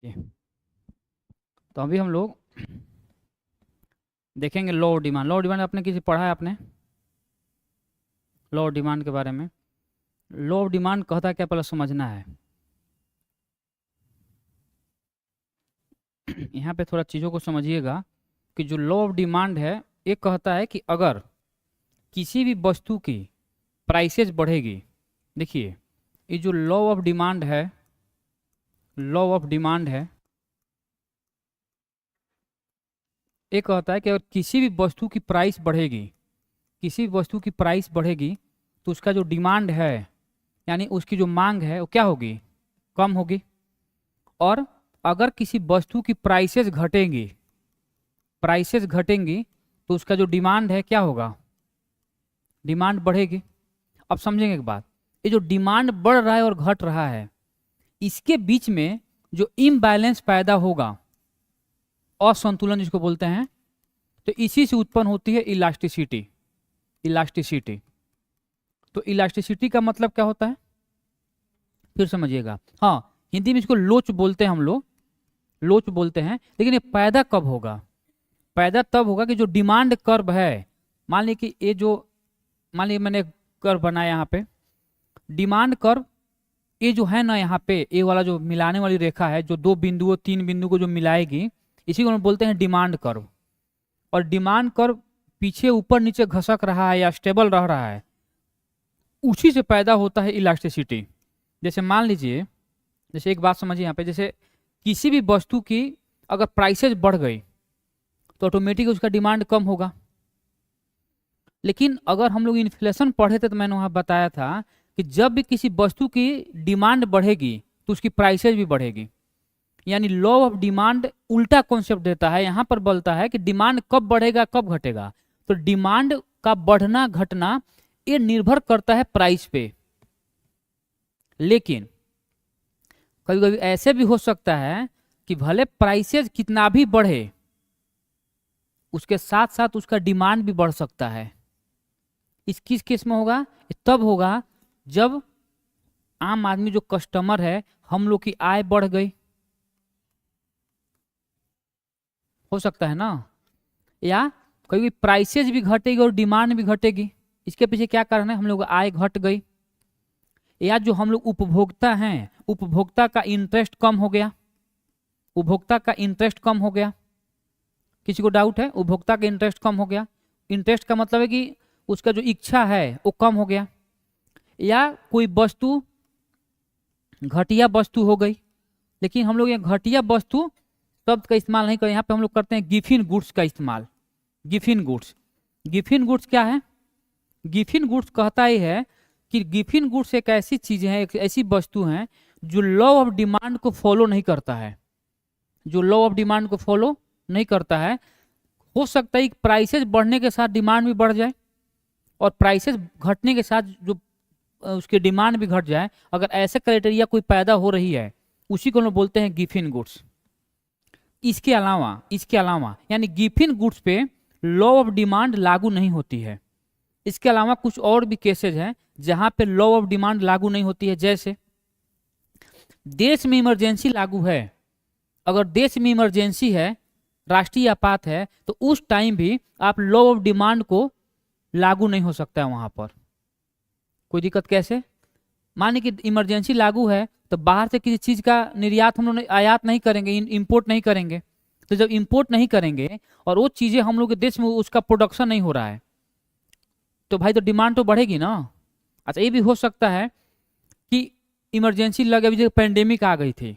ये। तो अभी हम लोग देखेंगे लो डिमांड। लो डिमांड आपने किसी पढ़ा है आपने लो डिमांड के बारे में? लो डिमांड कहता है क्या, पहले समझना है। यहाँ पे थोड़ा चीज़ों को समझिएगा कि जो लॉ ऑफ डिमांड है ये कहता है कि अगर किसी भी वस्तु की प्राइसेस बढ़ेगी, देखिए ये जो लॉ ऑफ डिमांड है, लॉ ऑफ डिमांड है, ये कहता है कि अगर किसी भी वस्तु की प्राइस बढ़ेगी, किसी भी वस्तु की प्राइस बढ़ेगी तो उसका जो डिमांड है यानी उसकी जो मांग है वो क्या होगी, कम होगी। और अगर किसी वस्तु की प्राइसेस घटेंगी, प्राइसेस घटेंगी तो उसका जो डिमांड है क्या होगा, डिमांड बढ़ेगी। अब समझेंगे एक बात, ये जो डिमांड बढ़ रहा है और घट रहा है इसके बीच में जो इम्बैलेंस पैदा होगा, असंतुलन जिसको बोलते हैं, तो इसी से उत्पन्न होती है इलास्टिसिटी। इलास्टिसिटी, तो इलास्टिसिटी का मतलब क्या होता है फिर समझिएगा। हाँ, हिंदी में इसको लोच बोलते हैं हम लोग, लोच बोलते हैं। लेकिन ये पैदा कब होगा, पैदा तब होगा कि जो डिमांड कर्व है, मान लीजिए कि ये जो, मान लीजिए मैंने कर्व बनाया यहाँ पे, डिमांड कर्व, ये जो है ना यहाँ पे ये वाला जो मिलाने वाली रेखा है जो दो बिंदुओं तीन बिंदु को जो मिलाएगी, इसी को हम बोलते हैं डिमांड कर्व। और डिमांड कर्व पीछे ऊपर नीचे घसक रहा है या स्टेबल रह रहा है, उसी से पैदा होता है इलास्टिसिटी। जैसे मान लीजिए, जैसे एक बात समझिए यहाँ पे, जैसे किसी भी वस्तु की अगर प्राइसेज बढ़ गई तो ऑटोमेटिक उसका डिमांड कम होगा। लेकिन अगर हम लोग इन्फ्लेशन पढ़े थे तो मैंने वहां बताया था कि जब भी किसी वस्तु की डिमांड बढ़ेगी तो उसकी प्राइसेज भी बढ़ेगी। यानी लॉ ऑफ डिमांड उल्टा कॉन्सेप्ट देता है, यहां पर बोलता है कि डिमांड कब बढ़ेगा कब घटेगा। तो डिमांड का बढ़ना घटना ये निर्भर करता है प्राइस पे। लेकिन कभी कभी ऐसे भी हो सकता है कि भले प्राइसेज कितना भी बढ़े उसके साथ साथ उसका डिमांड भी बढ़ सकता है। इस किस केस में होगा, तब होगा जब आम आदमी जो कस्टमर है, हम लोग की आय बढ़ गई, हो सकता है ना, या कभी प्राइसेज भी घटेगी और डिमांड भी घटेगी। इसके पीछे क्या कारण है, हम लोग आय घट गई, या जो हम लोग उपभोक्ता हैं उपभोक्ता का इंटरेस्ट कम हो गया, उपभोक्ता का इंटरेस्ट कम हो गया। किसी को डाउट है, उपभोक्ता का इंटरेस्ट कम हो गया, इंटरेस्ट का मतलब है कि उसका जो इच्छा है वो कम हो गया। या कोई वस्तु घटिया वस्तु हो गई, लेकिन हम लोग ये घटिया वस्तु शब्द का इस्तेमाल नहीं करें, यहाँ पे हम लोग करते हैं गिफिन गुड्स का इस्तेमाल। गिफिन गुड्स, गिफिन गुड्स क्या है, गिफिन गुड्स कहता ही है कि गिफिन गुड्स एक ऐसी चीज है, एक ऐसी वस्तु है जो लॉ ऑफ डिमांड को फॉलो नहीं करता है, जो लॉ ऑफ डिमांड को फॉलो नहीं करता है। हो सकता है कि प्राइसेस बढ़ने के साथ डिमांड भी बढ़ जाए और प्राइसेस घटने के साथ जो उसकी डिमांड भी घट जाए। अगर ऐसे क्राइटेरिया कोई पैदा हो रही है उसी को हम बोलते हैं गिफिन गुड्स। इसके अलावा यानी गिफिन गुड्स पे लॉ ऑफ डिमांड लागू नहीं होती है। इसके अलावा कुछ और भी केसेज हैं जहां पे लॉ ऑफ डिमांड लागू नहीं होती है। जैसे देश में इमरजेंसी लागू है, अगर देश में इमरजेंसी है, राष्ट्रीय आपात है, तो उस टाइम भी आप लॉ ऑफ डिमांड को लागू नहीं हो सकता है वहां पर। कोई दिक्कत कैसे, मान लीजिए कि इमरजेंसी लागू है तो बाहर से किसी चीज का निर्यात हम लोग आयात नहीं करेंगे, इंपोर्ट नहीं करेंगे। तो जब इंपोर्ट नहीं करेंगे और वो चीजें हम लोग के देश में उसका प्रोडक्शन नहीं हो रहा है तो भाई तो डिमांड तो बढ़ेगी ना। अच्छा, ये भी हो सकता है कि इमरजेंसी लगे, अभी पेंडेमिक आ गई थी,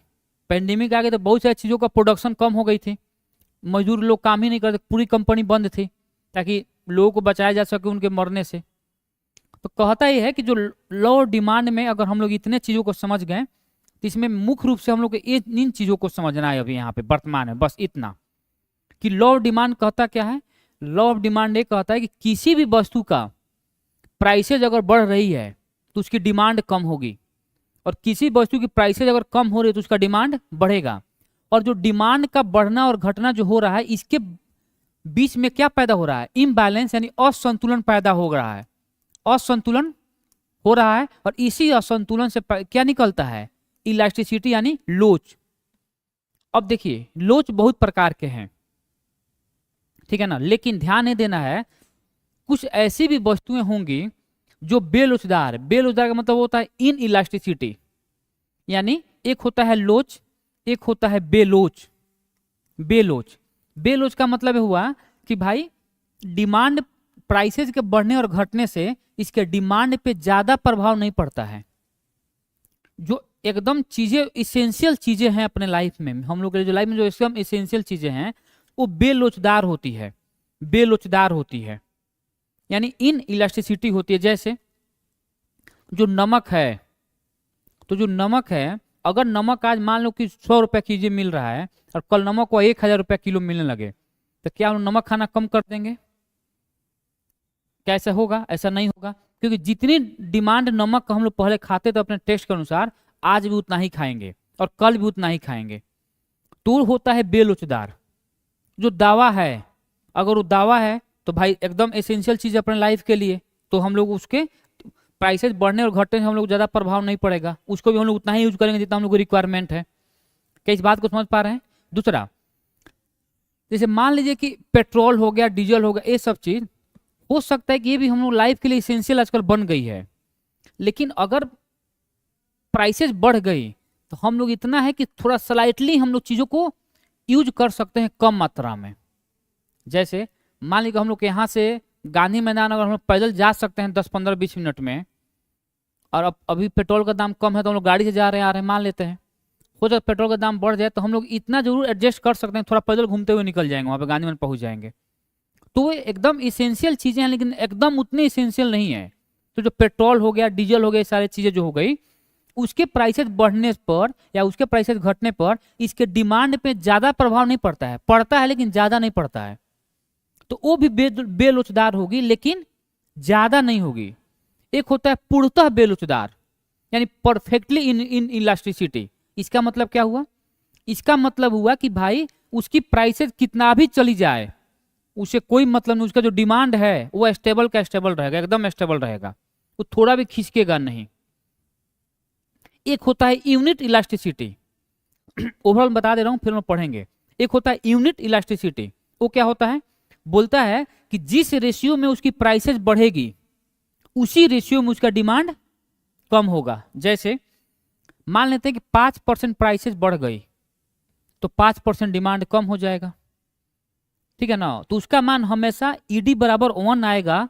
पेंडेमिक आ गई तो बहुत सारी चीज़ों का प्रोडक्शन कम हो गई थी, मजदूर लोग काम ही नहीं करते, पूरी कंपनी बंद थी ताकि लोगों को बचाया जा सके उनके मरने से। तो कहता ही है कि जो लॉ डिमांड में अगर हम लोग इतने चीज़ों को समझ गए तो इसमें मुख्य रूप से हम लोग को इन चीज़ों को समझना है अभी यहाँ पे वर्तमान में, बस इतना कि लॉ ऑफ डिमांड कहता क्या है। लॉ ऑफ डिमांड ये कहता है कि किसी भी वस्तु का प्राइसेज अगर बढ़ रही है तो उसकी डिमांड कम होगी, और किसी वस्तु की प्राइसेज अगर कम हो रही है तो उसका डिमांड बढ़ेगा। और जो डिमांड का बढ़ना और घटना जो हो रहा है इसके बीच में क्या पैदा हो रहा है, इम्बैलेंस यानी असंतुलन पैदा हो रहा है, असंतुलन हो रहा है। और इसी असंतुलन से क्या निकलता है, इलास्टिसिटी यानी लोच। अब देखिए लोच बहुत प्रकार के हैं, ठीक है ना, लेकिन ध्यान नहीं देना है, कुछ ऐसी भी वस्तुएं होंगी जो बेलोचदार, बेलोचदार का मतलब होता है इन इलास्टिसिटी, यानी एक होता है लोच, एक होता है बेलोच। बेलोच, बेलोच का मतलब हुआ कि भाई डिमांड, प्राइसेस के बढ़ने और घटने से इसके डिमांड पे ज्यादा प्रभाव नहीं पड़ता है। जो एकदम चीजें, इसेंशियल चीजें हैं अपने लाइफ में, हम लोग के जो लाइफ में जो एकदम इसेंशियल चीजें हैं वो बेलोचदार होती है, बेलोचदार होती है, यानी इन इलास्टिसिटी होती है। जैसे जो नमक है, तो जो नमक है, अगर नमक आज मान लो कि 100 रुपए केजी मिल रहा है और कल नमक को 1000 रुपए किलो मिलने लगे, तो क्या हम नमक खाना कम कर देंगे? क्या ऐसा होगा? ऐसा नहीं होगा, क्योंकि जितनी डिमांड नमक का हम लोग पहले खाते थे अपने टेस्ट के अनुसार, आज भी उतना ही खाएंगे और कल भी उतना ही खाएंगे। तो होता है बेलोचदार। जो दावा है, अगर वो दावा है तो भाई एकदम एसेंशियल चीज अपने लाइफ के लिए, तो हम लोग उसके प्राइसेस बढ़ने और घटने से हम लोग ज्यादा प्रभाव नहीं पड़ेगा, उसको भी हम लोग उतना ही यूज करेंगे जितना हम लोग को रिक्वायरमेंट है। क्या इस बात को समझ पा रहे हैं? दूसरा, जैसे मान लीजिए कि पेट्रोल हो गया, डीजल हो गया, ये सब चीज हो सकता है कि ये भी हम लोग लाइफ के लिए इसेंशियल आजकल बन गई है, लेकिन अगर प्राइसेस बढ़ गई तो हम लोग इतना है कि थोड़ा स्लाइटली हम लोग चीजों को यूज कर सकते हैं कम मात्रा में। जैसे मान लीजिए हम लोग यहाँ से गांधी मैदान अगर हम लोग पैदल जा सकते हैं 10-15-20 मिनट में, और अब अभी पेट्रोल का दाम कम है तो हम लोग गाड़ी से जा रहे हैं, आ रहे हैं, मान लेते हैं, हो जाए पेट्रोल का दाम बढ़ जाए तो हम लोग इतना जरूर एडजस्ट कर सकते हैं, थोड़ा पैदल घूमते हुए निकल जाएंगे, वहाँ पे गांधी मैदान पहुंच जाएंगे। तो वो एकदम इसेंशियल चीजें हैं, लेकिन एकदम उतनी इसेंशियल नहीं है। तो जो पेट्रोल हो गया, डीजल हो गया, सारी चीजें जो हो गई, उसके प्राइसेस बढ़ने पर या उसके प्राइसेस घटने पर इसके डिमांड पे ज्यादा प्रभाव नहीं पड़ता है, पड़ता है लेकिन ज्यादा नहीं पड़ता है, तो वो भी बेलोचदार होगी, लेकिन ज्यादा नहीं होगी। एक होता है पूर्णतः बेलोचदार, यानी परफेक्टली इन इलास्टिसिटी। इसका मतलब क्या हुआ? इसका मतलब हुआ कि भाई उसकी प्राइसेस कितना भी चली जाए उसे कोई मतलब नहीं, उसका जो डिमांड है वो स्टेबल का स्टेबल रहेगा, एकदम स्टेबल रहेगा, वो थोड़ा भी खिसकेगा नहीं। एक होता है यूनिट इलास्टिसिटी, ओवरऑल बता दे रहा हूं फिर हम पढ़ेंगे। एक होता है यूनिट इलास्टिसिटी, वो क्या होता है? बोलता है कि जिस रेशियो में उसकी प्राइसेस बढ़ेगी उसी रेशियो में उसका डिमांड कम होगा। जैसे मान लेते हैं कि 5% प्राइसेस बढ़ गई तो 5% डिमांड कम हो जाएगा, ठीक है ना, तो उसका मान हमेशा ईडी बराबर 1 आएगा,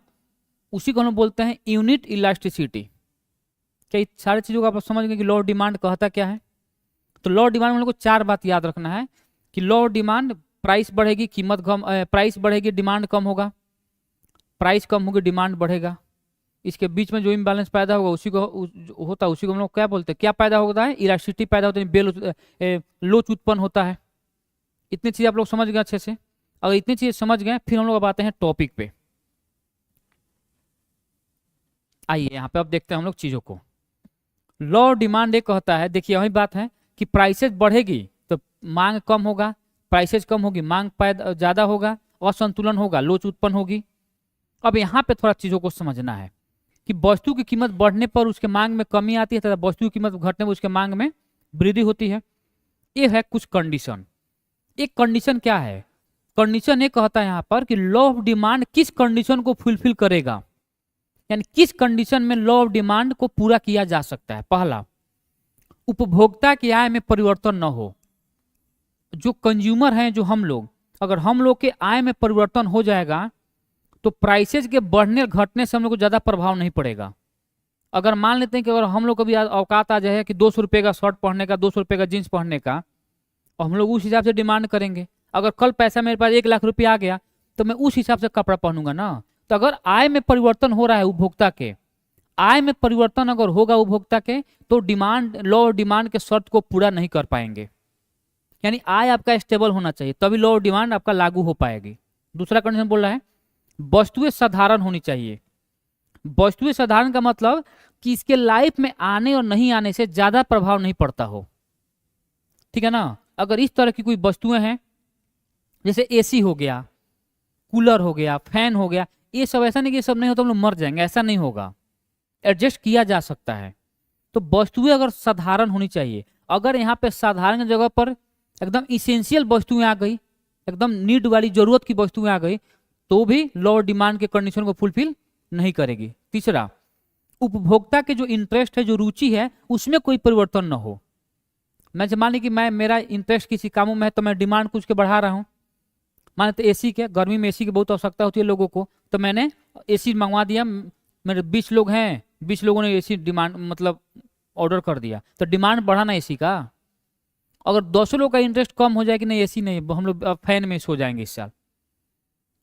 उसी को हम बोलते हैं यूनिट इलास्टिसिटी। क्या सारी चीजों को आप समझ गए कि लॉ ऑफ डिमांड कहता क्या है? तो लॉ ऑफ डिमांड में हम लोग को 4 बात याद रखना है कि लॉ ऑफ डिमांड, प्राइस बढ़ेगी कीमत कम, प्राइस बढ़ेगी डिमांड कम होगा, प्राइस कम होगी डिमांड बढ़ेगा, इसके बीच में जो इम्बैलेंस पैदा होगा उसी को होता है, उसी को हम लोग क्या बोलते हैं? क्या पैदा होता है? इलास्टिसिटी पैदा होता है, लोच उत्पन्न होता है। इतनी चीज आप लोग समझ गए अच्छे से? अगर इतनी चीज समझ गए फिर हम लोग अब आते हैं टॉपिक पे। आइए यहाँ पे अब देखते हैं हम लोग चीजों को। लॉ ऑफ डिमांड ये कहता है, देखिए वही बात है कि प्राइसेस बढ़ेगी तो मांग कम होगा, प्राइसेस कम होगी मांग पैदा ज्यादा होगा, असंतुलन होगा, लोच उत्पन्न होगी। अब यहाँ पे थोड़ा चीजों को समझना है कि वस्तु की कीमत बढ़ने पर उसके मांग में कमी आती है तथा वस्तु की कीमत घटने पर उसके मांग में वृद्धि होती है। ये है कुछ कंडीशन। एक कंडीशन क्या है? कंडीशन ये कहता है यहाँ पर कि लॉ ऑफ डिमांड किस कंडीशन को फुलफिल करेगा, यानी किस कंडीशन में लॉ ऑफ डिमांड को पूरा किया जा सकता है। पहला, उपभोक्ता की आय में परिवर्तन न हो। जो कंज्यूमर हैं, जो हम लोग, अगर हम लोग के आय में परिवर्तन हो जाएगा तो प्राइसेस के बढ़ने और घटने से हम लोग को ज्यादा प्रभाव नहीं पड़ेगा। अगर मान लेते हैं कि अगर हम लोग कभी औकात आ जाए कि 200 रुपये का शर्ट पहनने का, 200 रुपये का जींस पहनने का, और हम लोग उस हिसाब से डिमांड करेंगे। अगर कल पैसा मेरे पास 1 लाख रुपया आ गया तो मैं उस हिसाब से कपड़ा पहनूंगा ना। तो अगर आय में परिवर्तन हो रहा है उपभोक्ता के, आय में परिवर्तन अगर होगा उपभोक्ता के, तो डिमांड, लॉ ऑफ डिमांड के शर्त को पूरा नहीं कर पाएंगे। यानी आय आपका स्टेबल होना चाहिए, तभी लॉ ऑफ डिमांड आपका लागू हो पाएगी। दूसरा कंडीशन बोल रहा है वस्तुएं साधारण होनी चाहिए। वस्तुएं साधारण का मतलब कि इसके लाइफ में आने और नहीं आने से ज्यादा प्रभाव नहीं पड़ता हो, ठीक है ना। अगर इस तरह की कोई वस्तुएं हैं जैसे एसी हो गया, कूलर हो गया, फैन हो गया, ये सब ऐसा नहीं कि ये सब नहीं हो तो हम लोग मर जाएंगे, ऐसा नहीं होगा, एडजस्ट किया जा सकता है। तो वस्तुएं अगर साधारण होनी चाहिए, अगर यहाँ पे साधारण की जगह पर एकदम इसेंशियल वस्तुएं आ गई, एकदम नीड वाली जरूरत की वस्तुएं आ गई, तो भी लोअर डिमांड के कंडीशन को फुलफिल नहीं करेगी। तीसरा, उपभोक्ता के जो इंटरेस्ट है, जो रुचि है, उसमें कोई परिवर्तन न हो। मैं मान ली कि मैं मेरा इंटरेस्ट किसी कामों में है तो मैं डिमांड कुछ के बढ़ा रहा हूँ। माने तो एसी के, गर्मी में एसी की बहुत आवश्यकता होती है लोगों को, तो मैंने एसी मंगवा दिया। मेरे 20 लोग हैं, 20 लोगों ने एसी डिमांड मतलब ऑर्डर कर दिया, तो डिमांड बढ़ा ना एसी का। अगर 200 लोग का इंटरेस्ट कम हो जाए कि नहीं एसी नहीं, हम लोग अब फैन में सो जाएंगे इस साल,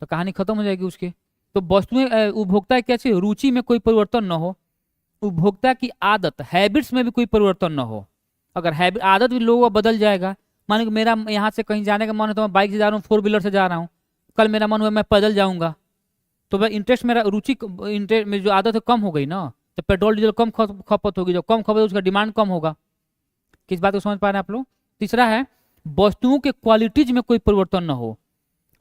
तो कहानी खत्म हो जाएगी उसकी। तो वस्तुएं उपभोक्ता की कैसे रुचि में कोई परिवर्तन न हो, उपभोक्ता की आदत हैबिट्स में भी कोई परिवर्तन न हो। अगर हैबिट आदत भी लोगों का बदल जाएगा, मानो कि मेरा यहाँ से कहीं जाने का मन है तो मैं बाइक से जा रहा हूँ, 4 व्हीलर से जा रहा हूँ, कल मेरा मन हुआ मैं पैदल जाऊँगा, तो वह इंटरेस्ट, मेरा रुचि इंटरेस्ट मेरी जो आदत है कम हो गई ना, तो पेट्रोल डीजल कम खपत होगी, जब कम खपत उसका डिमांड कम होगा। किस बात को समझ पा रहे हैं आप लोग। तीसरा है, वस्तुओं के क्वालिटीज में कोई परिवर्तन न हो।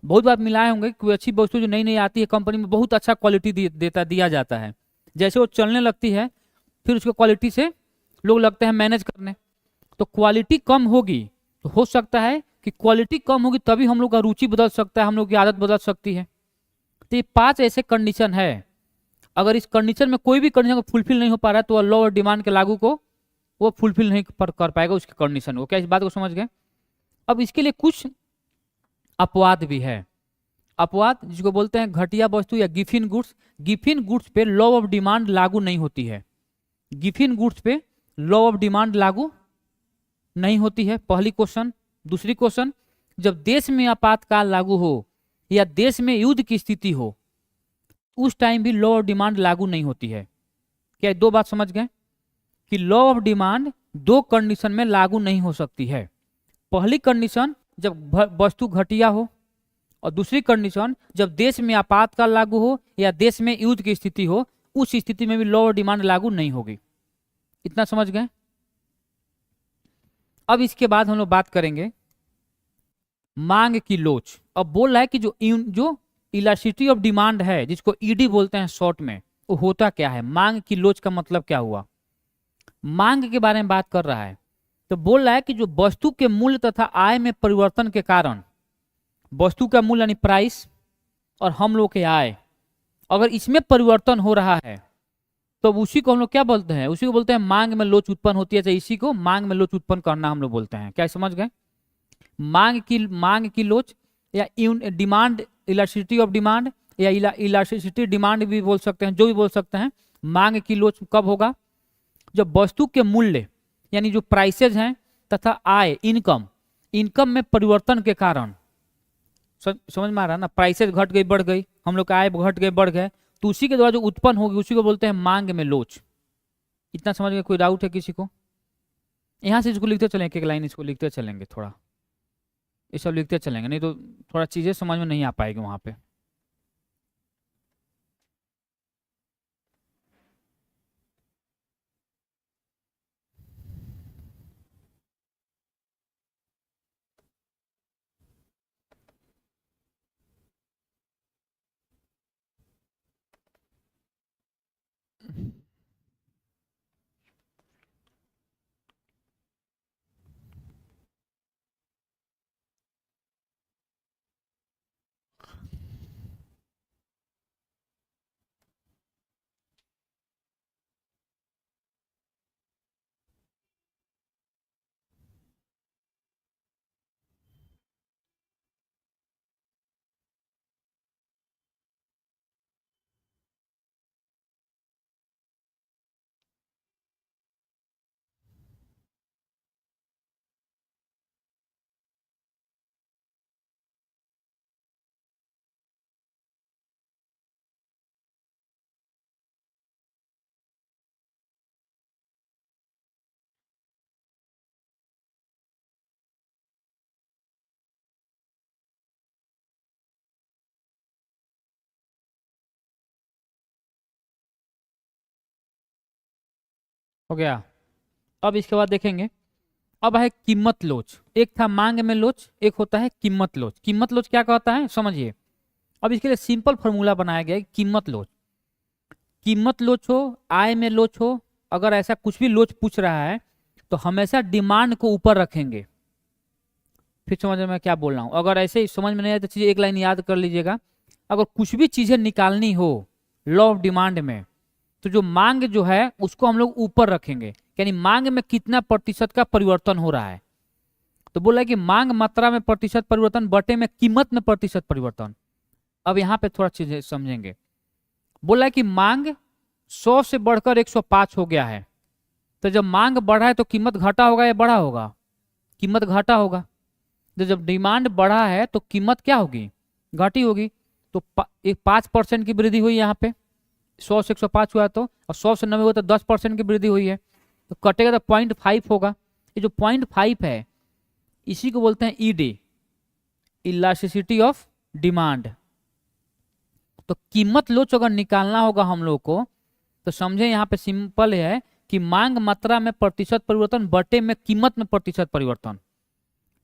बहुत बार मिलाए होंगे, कोई अच्छी वस्तु जो नई नई आती है कंपनी में, बहुत अच्छा क्वालिटी दिया जाता है, जैसे वो चलने लगती है फिर उसके क्वालिटी से लोग लगते हैं मैनेज करने। तो क्वालिटी कम होगी तो हो सकता है कि क्वालिटी कम होगी तभी हम लोग का रुचि बदल सकता है, हम लोग की आदत बदल सकती है। तो ये 5 ऐसे कंडीशन है, अगर इस कंडीशन में कोई भी कंडीशन को फुलफिल नहीं हो पा रहा है तो लोअर डिमांड के लागू को वो फुलफिल नहीं कर पाएगा उसकी कंडीशन को। क्या इस बात को समझ गए। अब इसके लिए कुछ अपवाद भी है। अपवाद जिसको बोलते हैं घटिया वस्तु या गिफिन गुड्स। गिफिन गुड्स पे लॉ ऑफ डिमांड लागू नहीं होती है। गिफिन गुड्स पे लॉ ऑफ डिमांड लागू नहीं होती है, पहली क्वेश्चन। दूसरी क्वेश्चन, जब देश में आपातकाल लागू हो या देश में युद्ध की स्थिति हो उस टाइम भी लॉ ऑफ डिमांड लागू नहीं होती है। क्या 2 बात समझ गए कि लॉ ऑफ डिमांड 2 कंडीशन में लागू नहीं हो सकती है। पहली कंडीशन जब वस्तु घटिया हो, और दूसरी कंडीशन जब देश में आपातकाल लागू हो या देश में युद्ध की स्थिति हो, उस स्थिति में भी लॉ ऑफ डिमांड लागू नहीं होगी। इतना समझ गए। अब इसके बाद हम लोग बात करेंगे मांग की लोच। अब बोल रहा है कि जो इलास्टिसिटी ऑफ डिमांड है, जिसको ईडी बोलते हैं शॉर्ट में, वो होता क्या है। मांग की लोच का मतलब क्या हुआ, मांग के बारे में बात कर रहा है। तो बोल रहा है कि जो वस्तु के मूल्य तथा आय में परिवर्तन के कारण, वस्तु का मूल्य यानी प्राइस और हम लोग के आय, अगर इसमें परिवर्तन हो रहा है तो उसी को हम लोग क्या बोलते हैं, उसी को बोलते हैं मांग में लोच उत्पन्न होती है। इसी को मांग में लोच उत्पन्न करना हम लोग बोलते हैं। क्या समझ गए। मांग की लोच या डिमांड, इलास्टिसिटी ऑफ डिमांड या इलास्टिसिटी डिमांड भी बोल सकते हैं, जो भी बोल सकते हैं। मांग की लोच कब होगा, जब वस्तु के मूल्य यानी जो प्राइसेज हैं तथा आय, इनकम में परिवर्तन के कारण, समझ में आ रहा है ना, प्राइसेज घट गई बढ़ गई, हम लोग का आय घट गए बढ़ गए, तो उसी के द्वारा जो उत्पन्न होगी उसी को बोलते हैं मांग में लोच। इतना समझ गए। कोई डाउट है किसी को। यहाँ से इसको लिखते चलेंगे, एक एक लाइन इसको लिखते चलेंगे, थोड़ा ये सब लिखते चलेंगे, नहीं तो थोड़ा चीजें समझ में नहीं आ पाएगी वहां पे। हो गया। अब इसके बाद देखेंगे, अब है कीमत लोच। एक था मांग में लोच, एक होता है कीमत लोच। कीमत लोच क्या कहता है समझिए। अब इसके लिए सिंपल फॉर्मूला बनाया गया है, कीमत लोच। कीमत लोच हो, आय में लोच हो, अगर ऐसा कुछ भी लोच पूछ रहा है तो हमेशा डिमांड को ऊपर रखेंगे। फिर समझ में मैं क्या बोल रहा हूँ। अगर ऐसे ही समझ में नहीं आए तो चीज़ एक लाइन याद कर लीजिएगा। अगर कुछ भी चीज़ें निकालनी हो लॉ ऑफ डिमांड में, तो जो मांग जो है उसको हम लोग ऊपर रखेंगे, यानी मांग में कितना प्रतिशत का परिवर्तन हो रहा है। तो बोला है कि मांग मात्रा में प्रतिशत परिवर्तन बटे में कीमत में प्रतिशत परिवर्तन। अब यहाँ पे थोड़ा चीजें समझेंगे। बोला है कि मांग 100 से बढ़कर 105 हो गया है, तो जब मांग बढ़ा है तो कीमत घटा होगा या बढ़ा होगा? कीमत घटा होगा। तो जब डिमांड बढ़ा है तो कीमत क्या होगी? घटी होगी। तो एक 5% की वृद्धि हुई यहाँ पे, 100 से 105 हुआ तो, और 100 से 90 हुआ तो 10% की वृद्धि हुई है, तो कटेगा तो 0.5 होगा। ये जो 0.5 है इसी को बोलते हैं ईडी, इलास्टिसिटी ऑफ डिमांड। तो कीमत लोच अगर निकालना होगा हम लोग को, तो समझे यहाँ पे सिंपल है कि मांग मात्रा में प्रतिशत परिवर्तन बटे में कीमत में प्रतिशत परिवर्तन।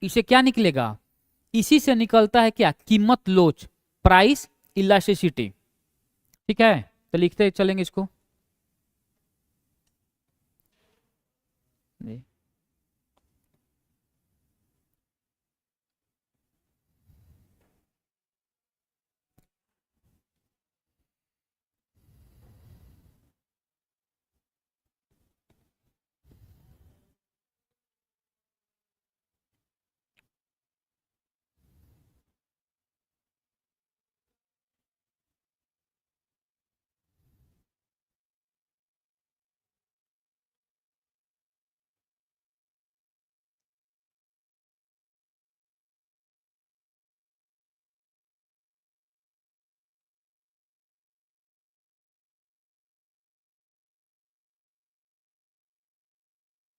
इसे क्या निकलेगा? इसी से निकलता है क्या? कीमत लोच, प्राइस इलास्टिसिटी। ठीक है, तो लिखते चलेंगे इसको। जी।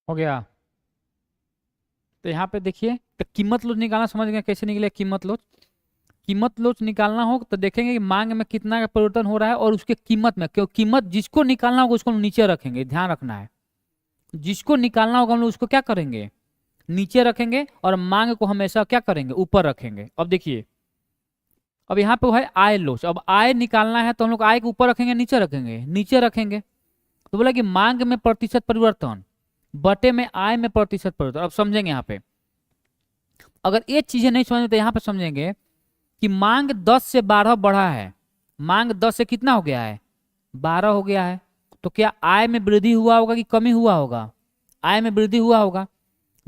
हो गया। तो यहाँ पे देखिए, तो कीमत लोच निकालना समझ गए कैसे निकले कीमत लोच। कीमत लोच निकालना हो तो देखेंगे कि मांग में कितना का परिवर्तन हो रहा है और उसके कीमत में, क्यों कीमत जिसको निकालना होगा उसको नीचे रखेंगे, ध्यान रखना है। जिसको निकालना होगा हम लोग उसको क्या करेंगे? नीचे रखेंगे, और मांग को हमेशा क्या करेंगे? ऊपर रखेंगे। अब देखिए, अब यहाँ पे वो है आय लोच। अब आय निकालना है तो हम लोग आय को ऊपर रखेंगे नीचे रखेंगे? नीचे रखेंगे। तो बोला कि मांग में प्रतिशत परिवर्तन बटे में आय में प्रतिशत परिवर्तन। अब समझेंगे यहाँ पे, अगर ये चीजें नहीं समझ में तो यहाँ पे समझेंगे कि मांग 10 से 12 बढ़ा है। मांग 10 से कितना हो गया है? 12 हो गया है। तो क्या आय में वृद्धि हुआ होगा कि कमी हुआ होगा? आय में वृद्धि हुआ होगा।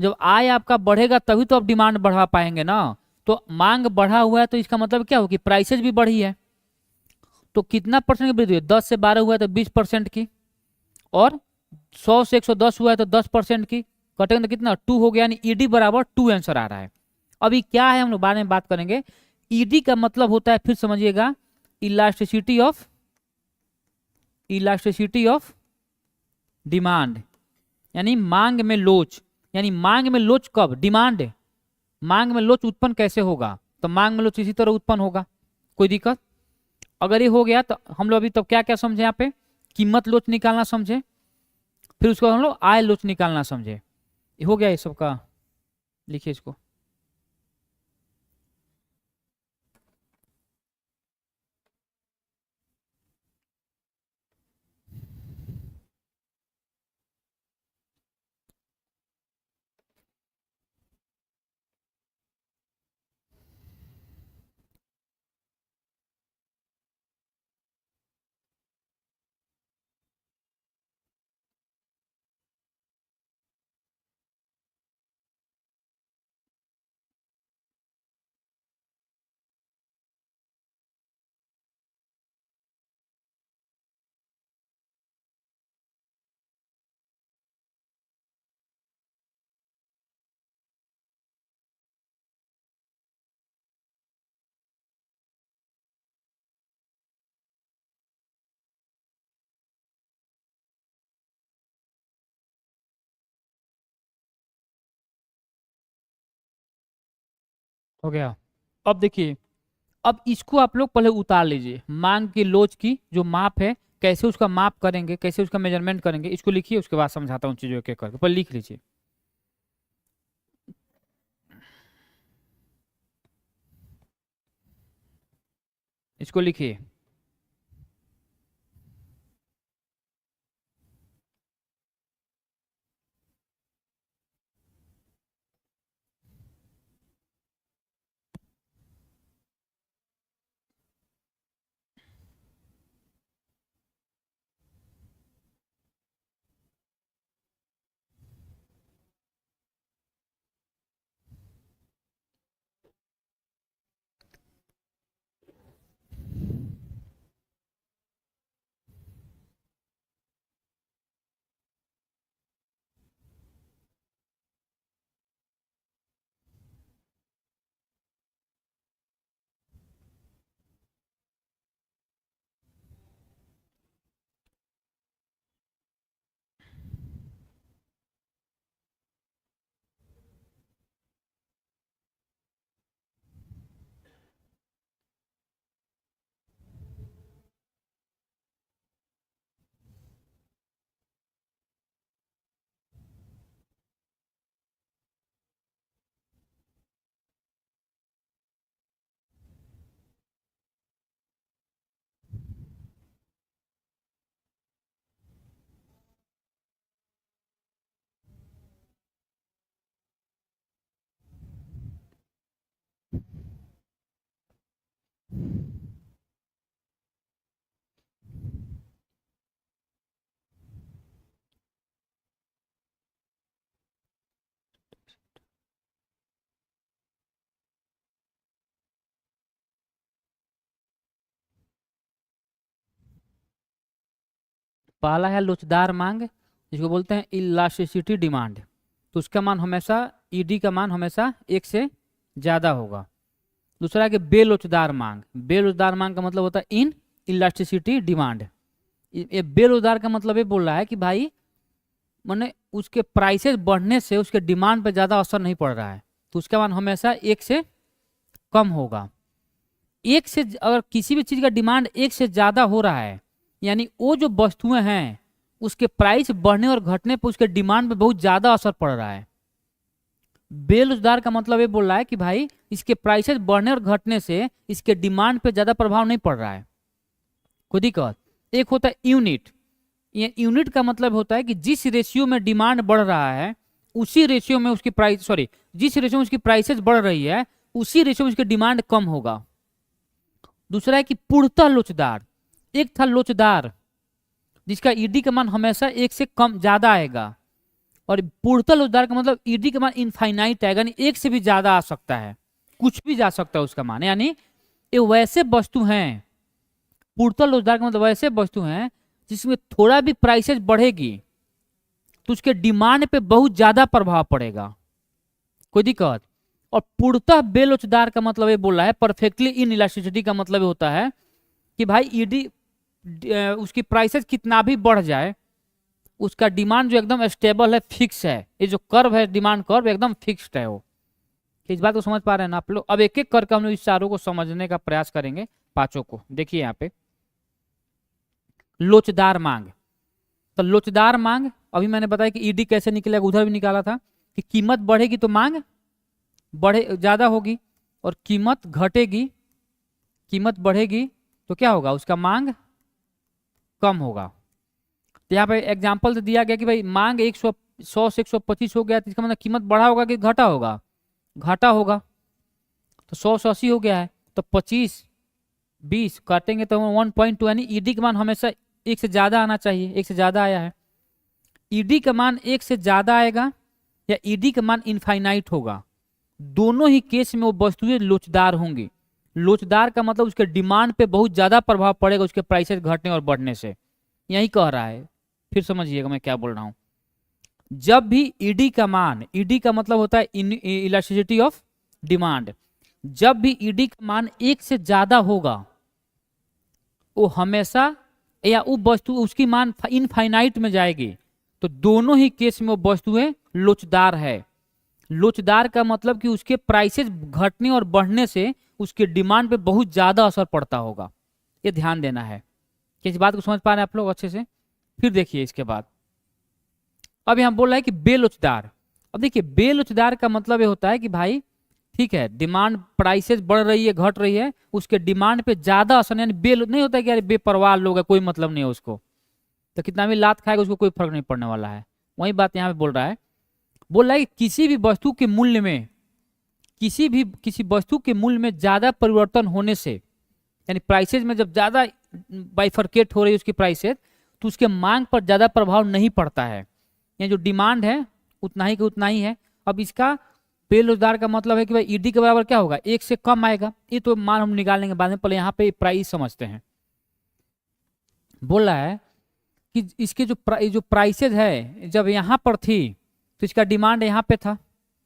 जब आय आपका बढ़ेगा तभी तो आप डिमांड बढ़ा पाएंगे ना। तो मांग बढ़ा हुआ है तो इसका मतलब क्या हो कि प्राइसेज भी बढ़ी है। तो कितना परसेंट की वृद्धि हुई? 10 से 12 हुआ है तो 20% की, और 100 से 110 हुआ है तो 10% की। कटेंगे तो कितना? 2 हो गया, यानी ईडी बराबर 2 आंसर आ रहा है। अभी क्या है हम लोग बाद में बात करेंगे। ईडी का मतलब होता है, फिर समझिएगा, elasticity of, elasticity of demand, यानी मांग में लोच। यानी मांग में लोच कब? डिमांड। मांग में लोच उत्पन्न कैसे होगा? तो मांग में लोच इसी तरह उत्पन्न होगा। कोई दिक्कत? अगर ये हो गया तो हम लोग अभी तब क्या क्या समझे यहाँ पे? कीमत लोच निकालना समझे, फिर उसको हम लोग आय लोच निकालना समझे। ये हो गया ये सबका। लिखिए इसको। हो गया। अब देखिए, अब इसको आप लोग पहले उतार लीजिए, मांग की लोच की जो माप है, कैसे उसका माप करेंगे, कैसे उसका मेजरमेंट करेंगे, इसको लिखिए। उसके बाद समझाता हूँ चीजों के करके, पहले लिख लीजिए। इसको लिखिए। पहला है लोचदार मांग, जिसको बोलते हैं इलास्टिसिटी डिमांड, तो उसका मान हमेशा ईडी का मान हमेशा 1 से ज़्यादा होगा। दूसरा है कि बेलोचदार मांग, बेलोचदार मांग का मतलब होता है इन इलास्टिसिटी डिमांड। ये बेरोजगार का मतलब ये बोल रहा है कि भाई माने उसके प्राइसेस बढ़ने से उसके डिमांड पे ज़्यादा असर नहीं पड़ रहा है, तो उसका मान हमेशा 1 से कम होगा। 1 से अगर किसी भी चीज़ का डिमांड 1 से ज़्यादा हो रहा है, यानी वो जो वस्तुएं हैं उसके प्राइस बढ़ने और घटने पर उसके डिमांड पे बहुत ज़्यादा असर पड़ रहा है। बेरोजगार का मतलब ये बोल रहा है कि भाई इसके प्राइसेस बढ़ने और घटने से इसके डिमांड पे ज़्यादा प्रभाव नहीं पड़ रहा है, कोई दिक्कत। एक होता है यूनिट, ये यूनिट का मतलब होता है कि जिस रेशियो में डिमांड बढ़ रहा है उसी रेशियो में उसकी प्राइस जिस रेशियो में उसकी प्राइसेस बढ़ रही है उसी रेशियो में उसकी डिमांड कम होगा। दूसरा है कि पूर्णतः लोचदार, एक था लोचदार जिसका ईडी का मान हमेशा 1 से कम ज्यादा आएगा, और पूर्णतः लोचदार का मतलब ईडी का मान इनफाइनाइट आएगा, यानी 1 से भी ज्यादा आ सकता है, कुछ भी जा सकता है उसका मान। यानी ये वैसे वस्तु हैं, पूर्णतः लोचदार का मतलब वैसे वस्तु हैं जिसमें थोड़ा भी प्राइसेस बढ़ेगी तो उसके डिमांड पे बहुत ज्यादा प्रभाव पड़ेगा, कोई दिक्कत। और पूर्णतः बेलोचदार का मतलब ये बोल रहा है परफेक्टली इन इलास्टिसिटी का मतलब होता है कि भाई ईडी उसकी प्राइसेस कितना भी बढ़ जाए उसका डिमांड जो एकदम स्टेबल है, फिक्स है। ये जो कर्व है डिमांड कर्व एकदम फिक्स्ड है वो। इस बात को समझ पा रहे हैं ना आप लोग। अब एक एक करके हम लोग इस चारों को समझने का प्रयास करेंगे, पांचों को। देखिए यहाँ पे लोचदार मांग, तो लोचदार मांग अभी मैंने बताया कि ईडी कैसे निकलेगा, उधर भी निकाला था कि कीमत बढ़ेगी तो मांग ज्यादा होगी, और कीमत घटेगी, कीमत बढ़ेगी तो क्या होगा, उसका मांग कम होगा। तो यहाँ पे एग्जांपल से दिया गया कि भाई मांग 100 से 125 हो गया, तो इसका मतलब कीमत बढ़ा होगा कि घटा होगा, घाटा होगा। तो 100 से 80 हो गया है, तो 25 20 काटेंगे तो 1.2, यानी ईडी का मान हमेशा 1 से ज्यादा आना चाहिए, 1 से ज्यादा आया है। ईडी का मान 1 से ज्यादा आएगा या ईडी का मान इनफाइनाइट होगा, दोनों ही केस में वो वस्तुएं लोचदार होंगी। लोचदार का मतलब उसके डिमांड पे बहुत ज्यादा प्रभाव पड़ेगा उसके प्राइसेस घटने और बढ़ने से, यही कह रहा है। फिर समझिएगा मैं क्या बोल रहा हूं। जब भी ईडी का मान, ईडी का मतलब होता है इलास्टिसिटी ऑफ डिमांड, जब भी ईडी का मान 1 से ज्यादा होगा वो हमेशा या वो वस्तु उसकी मान इनफाइनाइट में जाएगी, तो दोनों ही केस में वो वस्तुएं लोचदार है। लोचदार का मतलब कि उसके प्राइसेस घटने और बढ़ने से उसके डिमांड पे बहुत ज्यादा असर पड़ता होगा, ये ध्यान देना है। कि इस बात को समझ पा रहे हैं आप लोग अच्छे से। फिर देखिए इसके बाद अब यहाँ बोल रहा है कि बेलोचदार। अब देखिए बेलोचदार का मतलब ये होता है कि भाई ठीक है डिमांड प्राइसेस बढ़ रही है घट रही है, उसके डिमांड पे ज्यादा असर, यानी बेल नहीं होता है कि यार बेपरवाह लोग है, कोई मतलब नहीं है उसको, तो कितना भी लात खाएगा उसको कोई फर्क नहीं पड़ने वाला है। वही बात यहाँ पे बोल रहा है कि किसी भी वस्तु के मूल्य में, किसी वस्तु के मूल्य में ज्यादा परिवर्तन होने से, यानी प्राइसेस में जब ज्यादा बाइफरकेट हो रही है उसकी प्राइसेस, तो उसके मांग पर ज्यादा प्रभाव नहीं पड़ता है, यानी जो डिमांड है उतना ही का उतना ही है। अब इसका बेरोजगार का मतलब है कि भाई ईडी के बराबर क्या होगा, 1 से कम आएगा, ये तो मान हम निकाल लेंगे बाद में, पहले यहाँ पे प्राइस समझते हैं। बोल रहा है कि इसके जो प्राइसेज है जब यहाँ पर थी तो इसका डिमांड यहाँ पे था,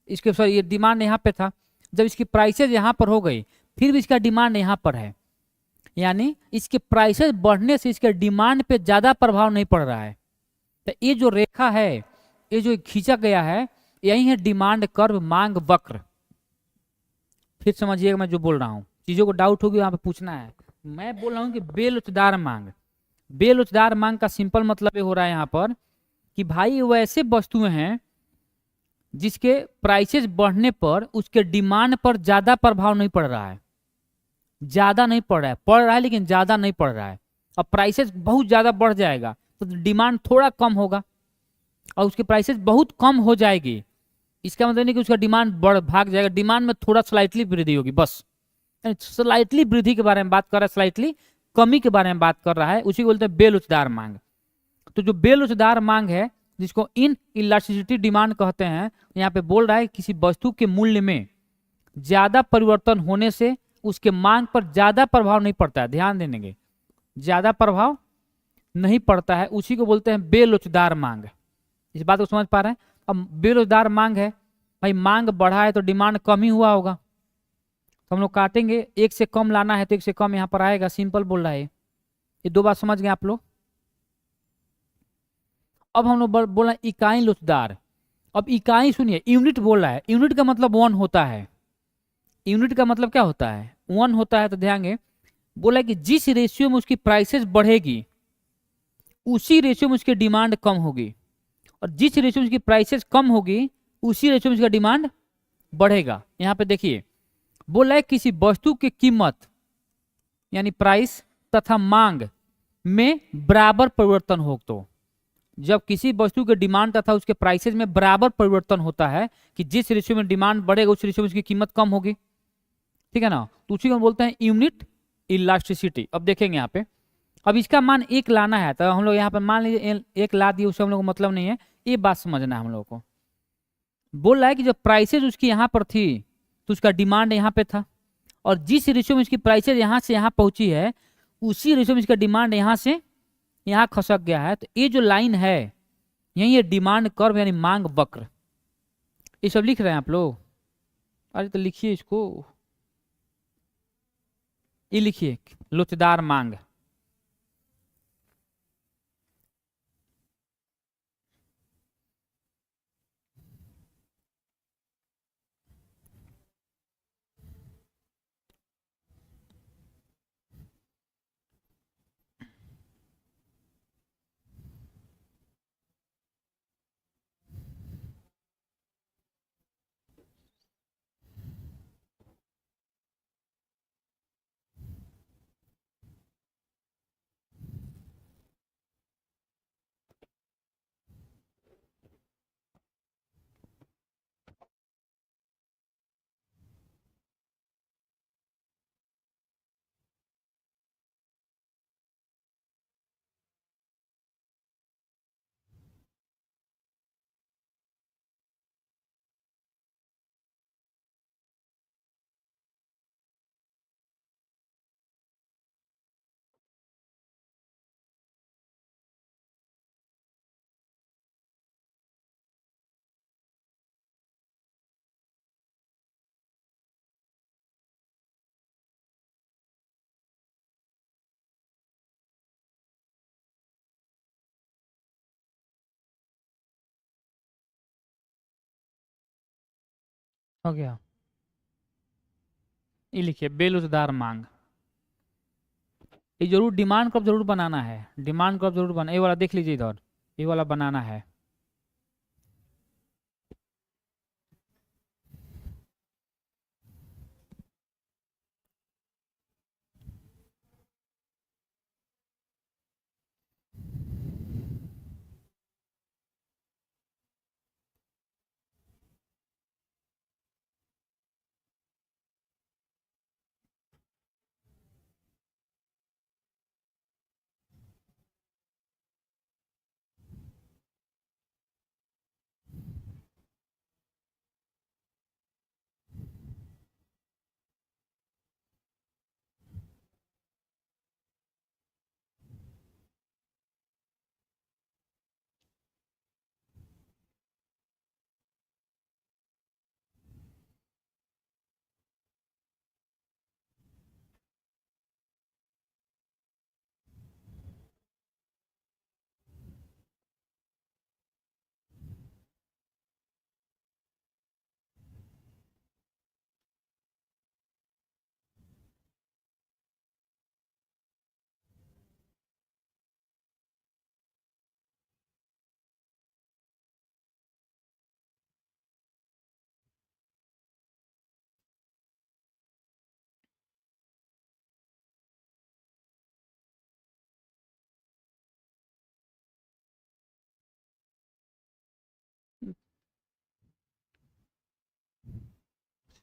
इसके ये डिमांड यहाँ पे था, जब इसकी प्राइसेज यहाँ पर हो गई फिर भी इसका डिमांड यहाँ पर है, यानी इसके प्राइसेज बढ़ने से इसके डिमांड पे ज्यादा प्रभाव नहीं पड़ रहा है। तो ये जो रेखा है, ये जो खींचा गया है, यही है डिमांड कर्व, मांग वक्र। फिर समझिएगा मैं जो बोल रहा हूँ, चीजों को डाउट होगी वहां पे पूछना है। मैं बोल रहा हूँ कि बेलोचदार मांग, बेलोचदार मांग का सिंपल मतलब ये हो रहा है यहाँ पर कि भाई वैसे वस्तुएं हैं जिसके प्राइसेस बढ़ने पर उसके डिमांड पर ज्यादा प्रभाव नहीं पड़ रहा है, ज्यादा नहीं पड़ रहा है लेकिन ज्यादा नहीं पड़ रहा है। अब प्राइसेस बहुत ज्यादा बढ़ जाएगा तो डिमांड थोड़ा कम होगा, और उसके प्राइसेस बहुत कम हो जाएगी, इसका मतलब नहीं कि उसका डिमांड भाग जाएगा, डिमांड में थोड़ा स्लाइटली वृद्धि होगी बस। स्लाइटली वृद्धि के बारे में बात कर रहा है, स्लाइटली कमी के बारे में बात कर रहा है, उसी को बोलते हैं बेलोचदार मांग। तो जो बेलोचदार मांग है जिसको इन इलास्टिसिटी डिमांड कहते हैं, यहाँ पे बोल रहा है किसी वस्तु के मूल्य में ज्यादा परिवर्तन होने से उसके मांग पर ज्यादा प्रभाव नहीं पड़ता है, ध्यान देंगे, ज्यादा प्रभाव नहीं पड़ता है उसी को बोलते हैं बेलोचदार मांग। इस बात को समझ पा रहे हैं? अब बेरोजगार मांग है, भाई मांग बढ़ा है तो डिमांड कम ही हुआ होगा, तो हम लोग काटेंगे, एक से कम लाना है तो एक से कम यहाँ पर आएगा, सिंपल बोल रहा है ये दो बात समझ गए आप लोग। अब हम लोग बोला इकाई लोचदार। अब इकाई सुनिए, यूनिट बोल रहा है, यूनिट का मतलब वन होता है। यूनिट का मतलब क्या होता है? वन होता है। तो ध्यान दें, बोला कि जिस रेशियो में उसकी प्राइसेस बढ़ेगी उसी रेशियो में उसकी डिमांड कम होगी, और जिस रेशियो में उसकी प्राइसेस कम होगी उसी रेशियो में उसका डिमांड बढ़ेगा। यहां पे देखिए बोला है किसी वस्तु की कीमत यानी प्राइस तथा मांग में बराबर परिवर्तन हो, तो जब किसी वस्तु के डिमांड तथा उसके प्राइसेस में बराबर परिवर्तन होता है कि जिस रेशियो में डिमांड बढ़ेगा उस रेशियो में उसकी कीमत कम होगी, ठीक है ना, तो उसी को बोलते हैं यूनिट इलास्टिसिटी। अब देखेंगे यहाँ पे, अब इसका मान एक लाना है तो हम लोग यहाँ पे मान लीजिए एक ला दिए, उससे हम लोग को मतलब नहीं है, ये बात समझना है हम लोग को। बोल रहा है कि जब प्राइसेस उसकी यहाँ पर थी तो उसका डिमांड यहाँ पे था, और जिस रेशियो में इसकी प्राइसेस यहाँ से यहाँ पहुंची है उसी रेशियो में इसका डिमांड यहाँ से यहाँ खसक गया है। तो ये जो लाइन है यही है डिमांड कर्व यानी मांग वक्र। ये सब लिख रहे हैं आप लोग? अरे तो लिखिए इसको, ये लिखिए लोचदार मांग। हो गया, ये लिखिए बेरोजगार मांग। ये जरूर डिमांड कर्व जरूर बनाना है, डिमांड कर्व जरूर बना, ये वाला देख लीजिए इधर, ये वाला बनाना है।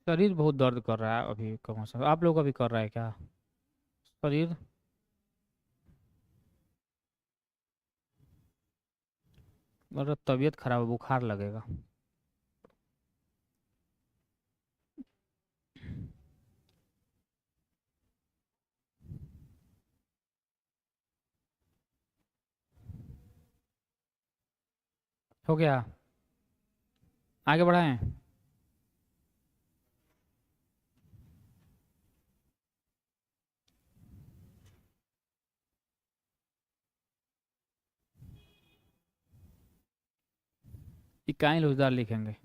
शरीर बहुत दर्द कर रहा है अभी, कम से आप लोग का भी कर रहा है क्या शरीर? मतलब तबीयत खराब है, बुखार लगेगा। हो गया, आगे बढ़ाएं। इकाई लोचदार लिखेंगे।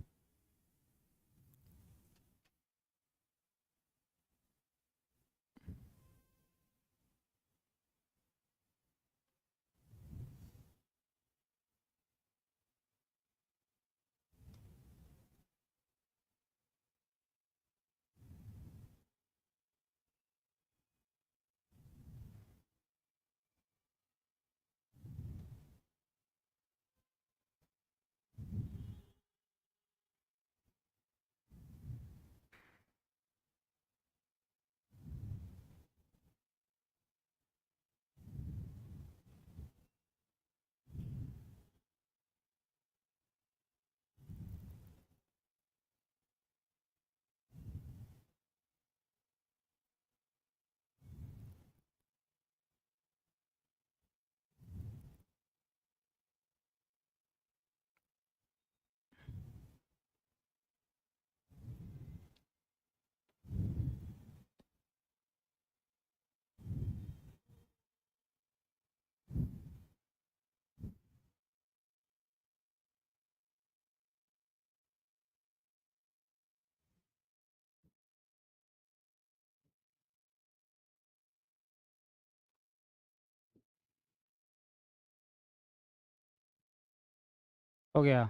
हो गया।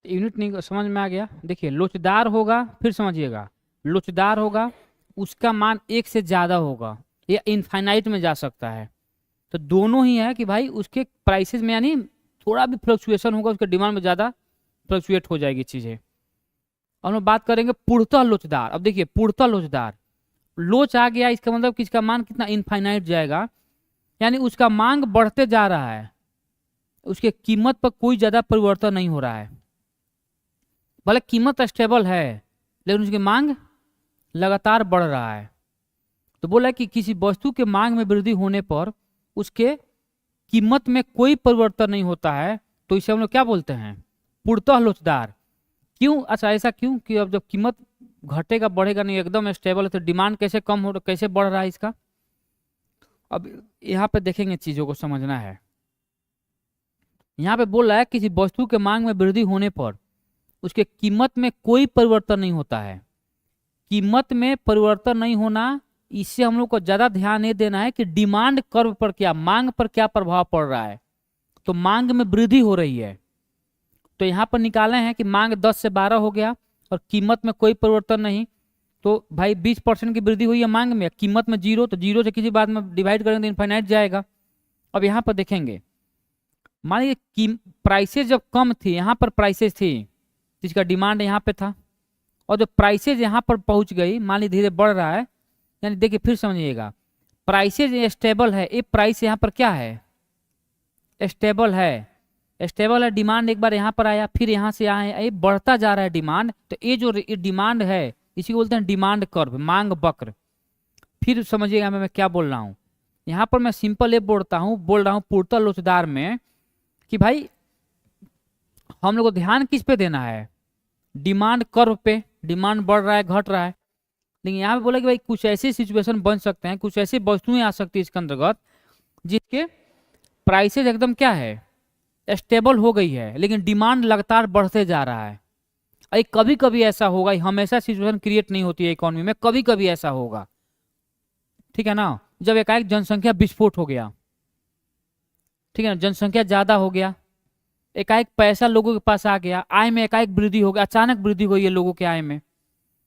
यूनिट नहीं समझ में आ गया। देखिए लोचदार होगा, फिर समझिएगा, लोचदार होगा, उसका मान एक से ज्यादा होगा या इनफाइनाइट में जा सकता है। तो दोनों ही है कि भाई उसके प्राइसेस में यानी थोड़ा भी फ्लक्चुएशन होगा, उसके डिमांड में ज्यादा फ्लक्चुएट हो जाएगी चीजें। और हम बात करेंगे पूर्णतः लोचदार। अब देखिए पूर्णतः लोचदार, लोच आ गया इसका मतलब कि इसका मान कितना इनफाइनाइट जाएगा, यानी उसका मांग बढ़ते जा रहा है, उसके कीमत पर कोई ज्यादा परिवर्तन नहीं हो रहा है। भले कीमत स्टेबल है लेकिन उसकी मांग लगातार बढ़ रहा है। तो बोला कि किसी वस्तु के मांग में वृद्धि होने पर उसके कीमत में कोई परिवर्तन नहीं होता है, तो इसे हम लोग क्या बोलते हैं, पूर्णतः लोचदार। क्यों, अच्छा ऐसा क्यों कि अब जब कीमत घटेगा बढ़ेगा नहीं, एकदम स्टेबल है, तो डिमांड कैसे कम हो, कैसे बढ़ रहा है इसका। अब यहाँ पे देखेंगे, चीजों को समझना है। यहाँ पे बोल रहा है किसी वस्तु के मांग में वृद्धि होने पर उसके कीमत में कोई परिवर्तन नहीं होता है। कीमत में परिवर्तन नहीं होना, इससे हम लोग को ज्यादा ध्यान ये देना है कि डिमांड कर्व पर क्या, मांग पर क्या प्रभाव पड़ रहा है। तो मांग में वृद्धि हो रही है, तो यहाँ पर निकाले हैं कि मांग 10 से 12 हो गया और कीमत में कोई परिवर्तन नहीं, तो भाई 20% की वृद्धि हुई है मांग में, कीमत में 0, तो 0 से किसी बात में डिवाइड करेंगे तो इनफाइनाइट जाएगा। अब यहाँ पर देखेंगे, मान लीजिए प्राइसेस जब कम थी, यहाँ पर प्राइसेस थी जिसका डिमांड यहाँ पे था, और जब प्राइसेज यहाँ पर पहुंच गई, मान लीजिए धीरे बढ़ रहा है, यानी देखिए फिर समझिएगा, प्राइसेज स्टेबल है, ये प्राइस यहाँ पर क्या है, स्टेबल है, स्टेबल है। डिमांड एक बार यहाँ पर आया, फिर यहाँ से आया, ये बढ़ता जा रहा है डिमांड, तो ये जो डिमांड है इसी को बोलते हैं डिमांड कर्व, मांग वक्र। फिर समझिएगा मैं क्या बोल रहा हूँ। यहाँ पर मैं सिंपल ये बोल रहा हूँ पूर्णतः लोचदार में कि भाई हम लोग को ध्यान किस पे देना है, डिमांड कर्व पे, डिमांड बढ़ रहा है घट रहा है। लेकिन यहाँ पे बोला कि भाई कुछ ऐसे सिचुएशन बन सकते हैं, कुछ ऐसी वस्तुएं आ सकती है इसके अंतर्गत जिसके प्राइसेज एकदम क्या है, स्टेबल हो गई है, लेकिन डिमांड लगातार बढ़ते जा रहा है। अरे कभी कभी ऐसा होगा, हमेशा सिचुएशन क्रिएट नहीं होती है इकोनॉमी में, कभी कभी ऐसा होगा, ठीक है ना। जब एकाएक जनसंख्या विस्फोट हो गया, ठीक है ना, जनसंख्या ज्यादा हो गया, एकाएक पैसा लोगों के पास आ गया, आय में एकाएक वृद्धि हो गया, अचानक वृद्धि हुई है लोगों के आय में,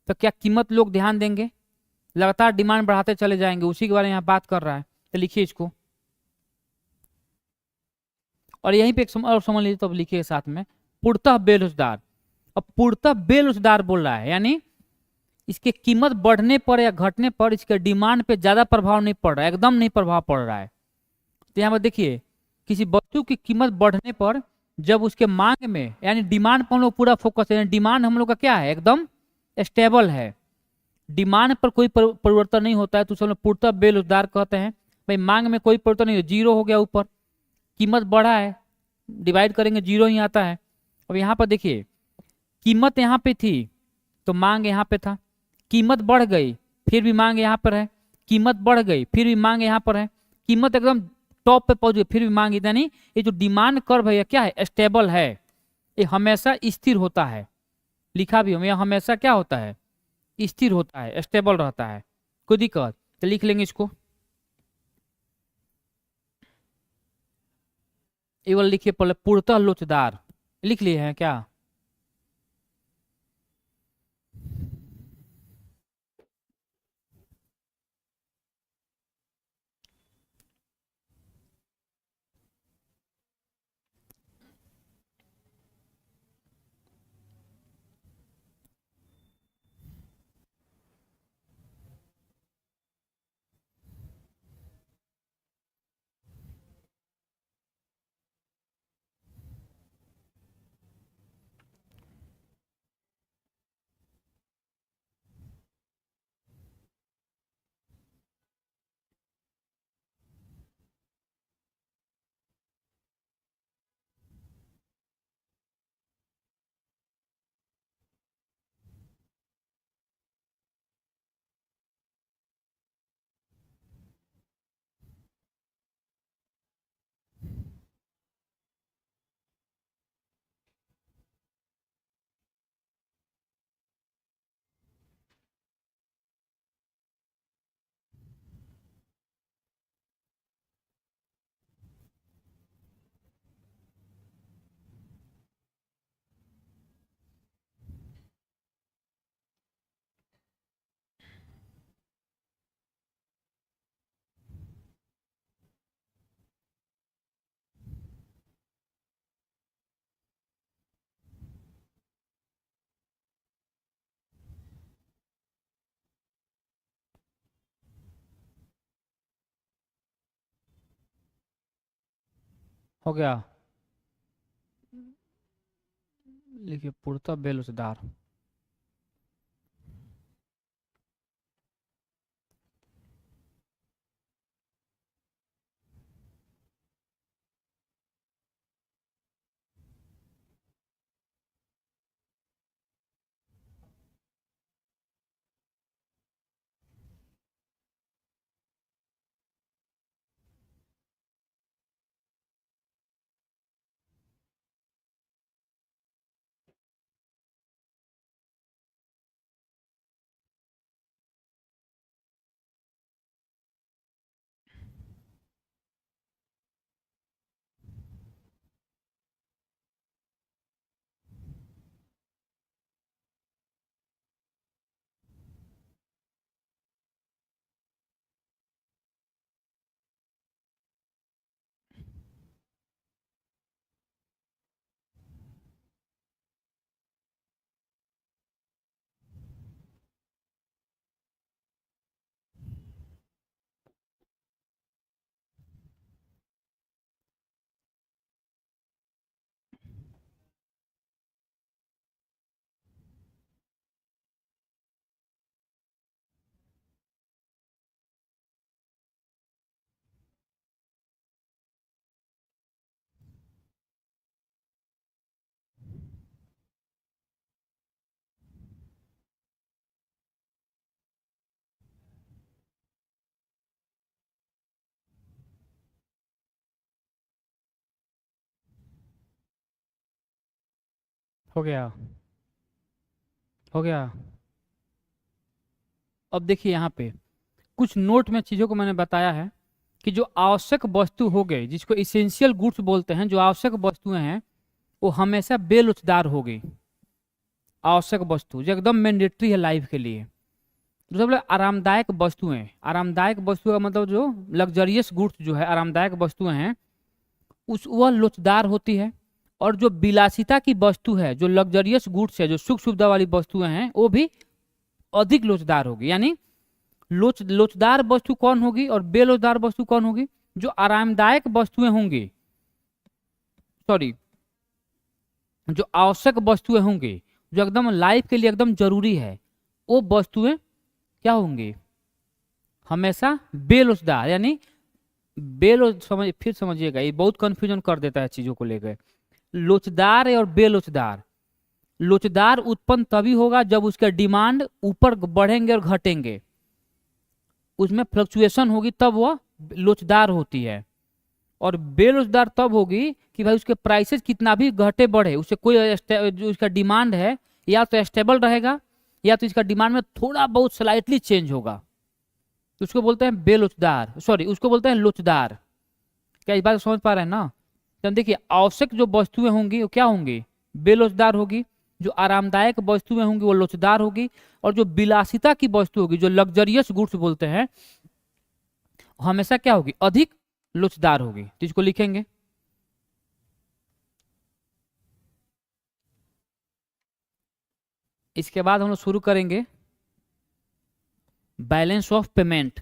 तो क्या कीमत लोग ध्यान देंगे, लगातार डिमांड बढ़ाते चले जाएंगे, उसी के बारे में यहाँ बात कर रहा है। तो लिखिए इसको, और यहीं पे एक और समझ लीजिए, तो अब लिखिए साथ में पूर्णतः बेरोजगार। अब पूर्णतः बेरोजगार बोल रहा है, यानी इसके कीमत बढ़ने पर या घटने पर इसके डिमांड पे ज्यादा प्रभाव नहीं पड़ रहा है, एकदम नहीं प्रभाव पड़ रहा है। तो यहाँ पर देखिए, किसी वस्तु की कीमत बढ़ने पर जब उसके मांग में, यानी डिमांड पर हम लोग पूरा फोकस है, डिमांड हम लोग का क्या है, एकदम स्टेबल है, डिमांड पर कोई परिवर्तन नहीं होता है, तो उसे हम लोग पूर्णतः बेरोजगार कहते हैं। भाई मांग में कोई परिवर्तन नहीं, जीरो हो गया ऊपर, कीमत बढ़ा है, डिवाइड करेंगे जीरो ही आता है। अब यहाँ पर देखिए, कीमत यहाँ पे थी तो मांग यहाँ पे था, कीमत बढ़ गई फिर भी मांग यहाँ पर है, कीमत बढ़ गई फिर भी मांग यहाँ पर है, कीमत एकदम टॉप पे पहुंच गई फिर भी मांग, यानी ये जो डिमांड कर्व है क्या है, स्टेबल है, ये हमेशा स्थिर होता है। लिखा भी हमें, हमेशा क्या होता है, स्थिर होता है, स्टेबल रहता है, कोई दिक्कत तो लिख लेंगे इसको। ये वाला लिखिए पहले, पूर्णतः लोचदार, लिख लिए हैं क्या? हो गया, लिखिए पूर्णतः बेलोचदार। हो गया, हो गया। अब देखिए यहाँ पे कुछ नोट में चीजों को मैंने बताया है कि जो आवश्यक वस्तु हो गई, जिसको इसेंशियल गुड्स बोलते हैं, जो आवश्यक वस्तुएं हैं वो हमेशा बेलोचदार होगी। आवश्यक वस्तु जो एकदम मैंडेटरी है लाइफ के लिए। दूसरा बोले आरामदायक वस्तुएं, आरामदायक वस्तु का मतलब जो लग्जरियस गुड्स जो है, आरामदायक वस्तुएं हैं, उस वह लोचदार होती है। और जो विलासिता की वस्तु है, जो लग्जरियस गुड्स है, जो सुख सुविधा वाली वस्तुएं हैं, वो भी अधिक लोचदार होगी। यानी लोचदार वस्तु कौन होगी और बेलोचदार वस्तु कौन होगी? जो आरामदायक वस्तुएं होंगी, सॉरी, जो आवश्यक वस्तुएं होंगी, जो एकदम लाइफ के लिए एकदम जरूरी है, वो वस्तुएं क्या होंगी, हमेशा बेलोचदार, यानी समझ, फिर समझिएगा, ये बहुत कंफ्यूजन कर देता है चीजों को लेकर। लोचदार है और बेलोचदार। लोचदार उत्पन्न तभी होगा जब उसका डिमांड ऊपर बढ़ेंगे और घटेंगे, उसमें फ्लक्चुएशन होगी, तब वह लोचदार होती है। और बेरोजगार तब होगी कि भाई उसके प्राइसेस कितना भी घटे बढ़े, उससे कोई जो उसका डिमांड है या तो स्टेबल रहेगा या तो इसका डिमांड में थोड़ा बहुत स्लाइटली चेंज होगा, तो उसको बोलते हैं बेलोचदार, सॉरी उसको बोलते हैं लोचदार। क्या इस बात को समझ पा रहे हैं ना? तो देखिए आवश्यक जो वस्तुएं होंगी वो क्या होंगी, बेलोचदार होगी। जो आरामदायक वस्तुएं होंगी वो लोचदार होगी। और जो विलासिता की वस्तु होगी, जो लग्जरियस गुड्स बोलते हैं, हमेशा क्या होगी, अधिक लोचदार होगी। तो इसको लिखेंगे। इसके बाद हम लोग शुरू करेंगे बैलेंस ऑफ पेमेंट।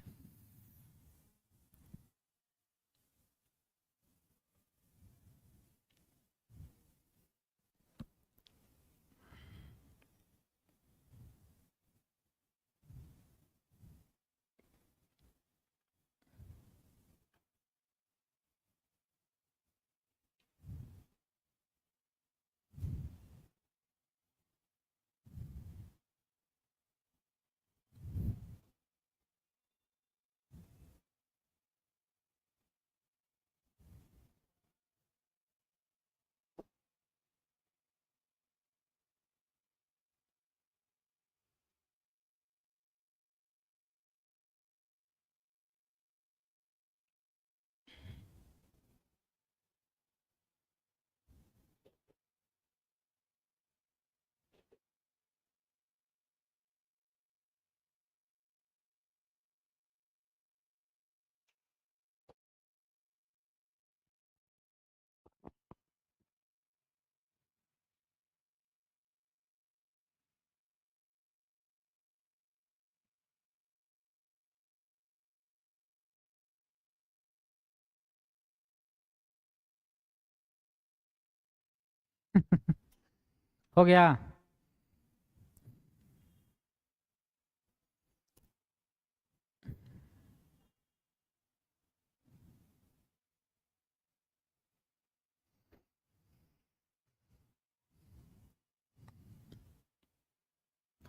हो गया?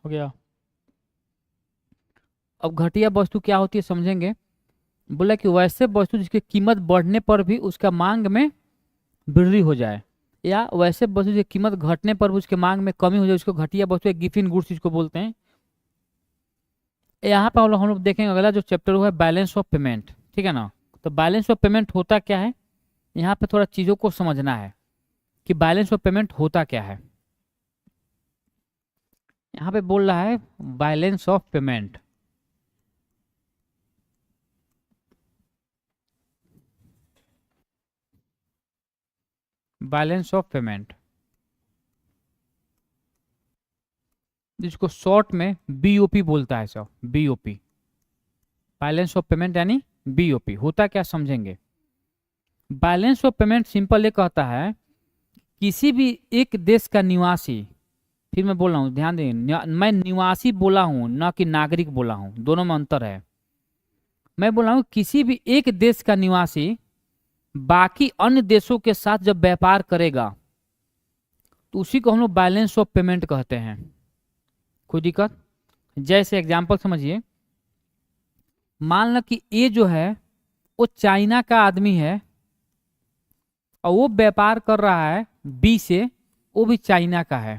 हो गया। अब घटिया वस्तु क्या होती है समझेंगे। बोला कि वैसे वस्तु जिसकी कीमत बढ़ने पर भी उसका मांग में वृद्धि हो जाए, या वैसे वस्तु की कीमत घटने पर भी उसके मांग में कमी हो जाए, उसको घटिया वस्तु, गिफिन गुड्स इसको बोलते हैं। यहाँ पे हम लोग देखेंगे अगला जो चैप्टर हुआ है बैलेंस ऑफ पेमेंट, ठीक है ना। तो बैलेंस ऑफ पेमेंट होता क्या है, यहाँ पे थोड़ा चीजों को समझना है कि बैलेंस ऑफ पेमेंट होता क्या है। यहाँ पे बोल रहा है balance of payment. Balance of payment जिसको शॉर्ट में बीओपी बोलता है सब, बीओपी, बैलेंस ऑफ पेमेंट यानी बीओपी होता क्या समझेंगे। बैलेंस ऑफ पेमेंट सिंपल ये कहता है किसी भी एक देश का निवासी, फिर मैं बोल रहा हूँ ध्यान दें, मैं निवासी बोला हूं ना कि नागरिक बोला हूं, दोनों में अंतर है। मैं बोल रहा हूं किसी भी एक देश का निवासी बाकी अन्य देशों के साथ जब व्यापार करेगा तो उसी को हम लोग बैलेंस ऑफ पेमेंट कहते हैं। कोई दिक्कत? जैसे एग्जांपल समझिए, मान लो कि ए जो है वो चाइना का आदमी है और वो व्यापार कर रहा है बी से, वो भी चाइना का है।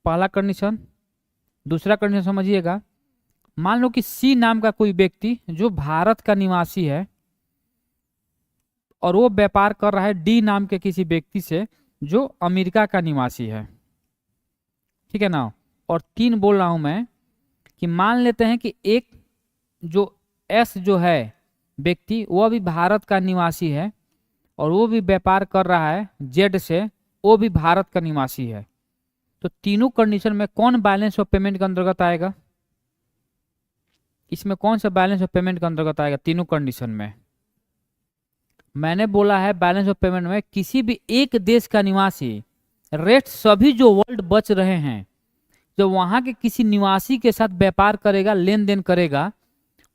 पहला कंडीशन। दूसरा कंडीशन समझिएगा, मान लो कि सी नाम का कोई व्यक्ति जो भारत का निवासी है और वो व्यापार कर रहा है डी नाम के किसी व्यक्ति से जो अमेरिका का निवासी है, ठीक है ना। और तीन बोल रहा हूं मैं कि मान लेते हैं कि एक जो एस जो है व्यक्ति वो भी भारत का निवासी है और वो भी व्यापार कर रहा है जेड से, वो भी भारत का निवासी है। तो तीनों कंडीशन में कौन बैलेंस ऑफ पेमेंट के अंतर्गत आएगा? इसमें कौन सा बैलेंस ऑफ पेमेंट के अंतर्गत आएगा तीनों कंडीशन में? मैंने बोला है बैलेंस ऑफ पेमेंट में किसी भी एक देश का निवासी, रेस्ट सभी जो वर्ल्ड बच रहे हैं, जो वहां के किसी निवासी के साथ व्यापार करेगा, लेन देन करेगा,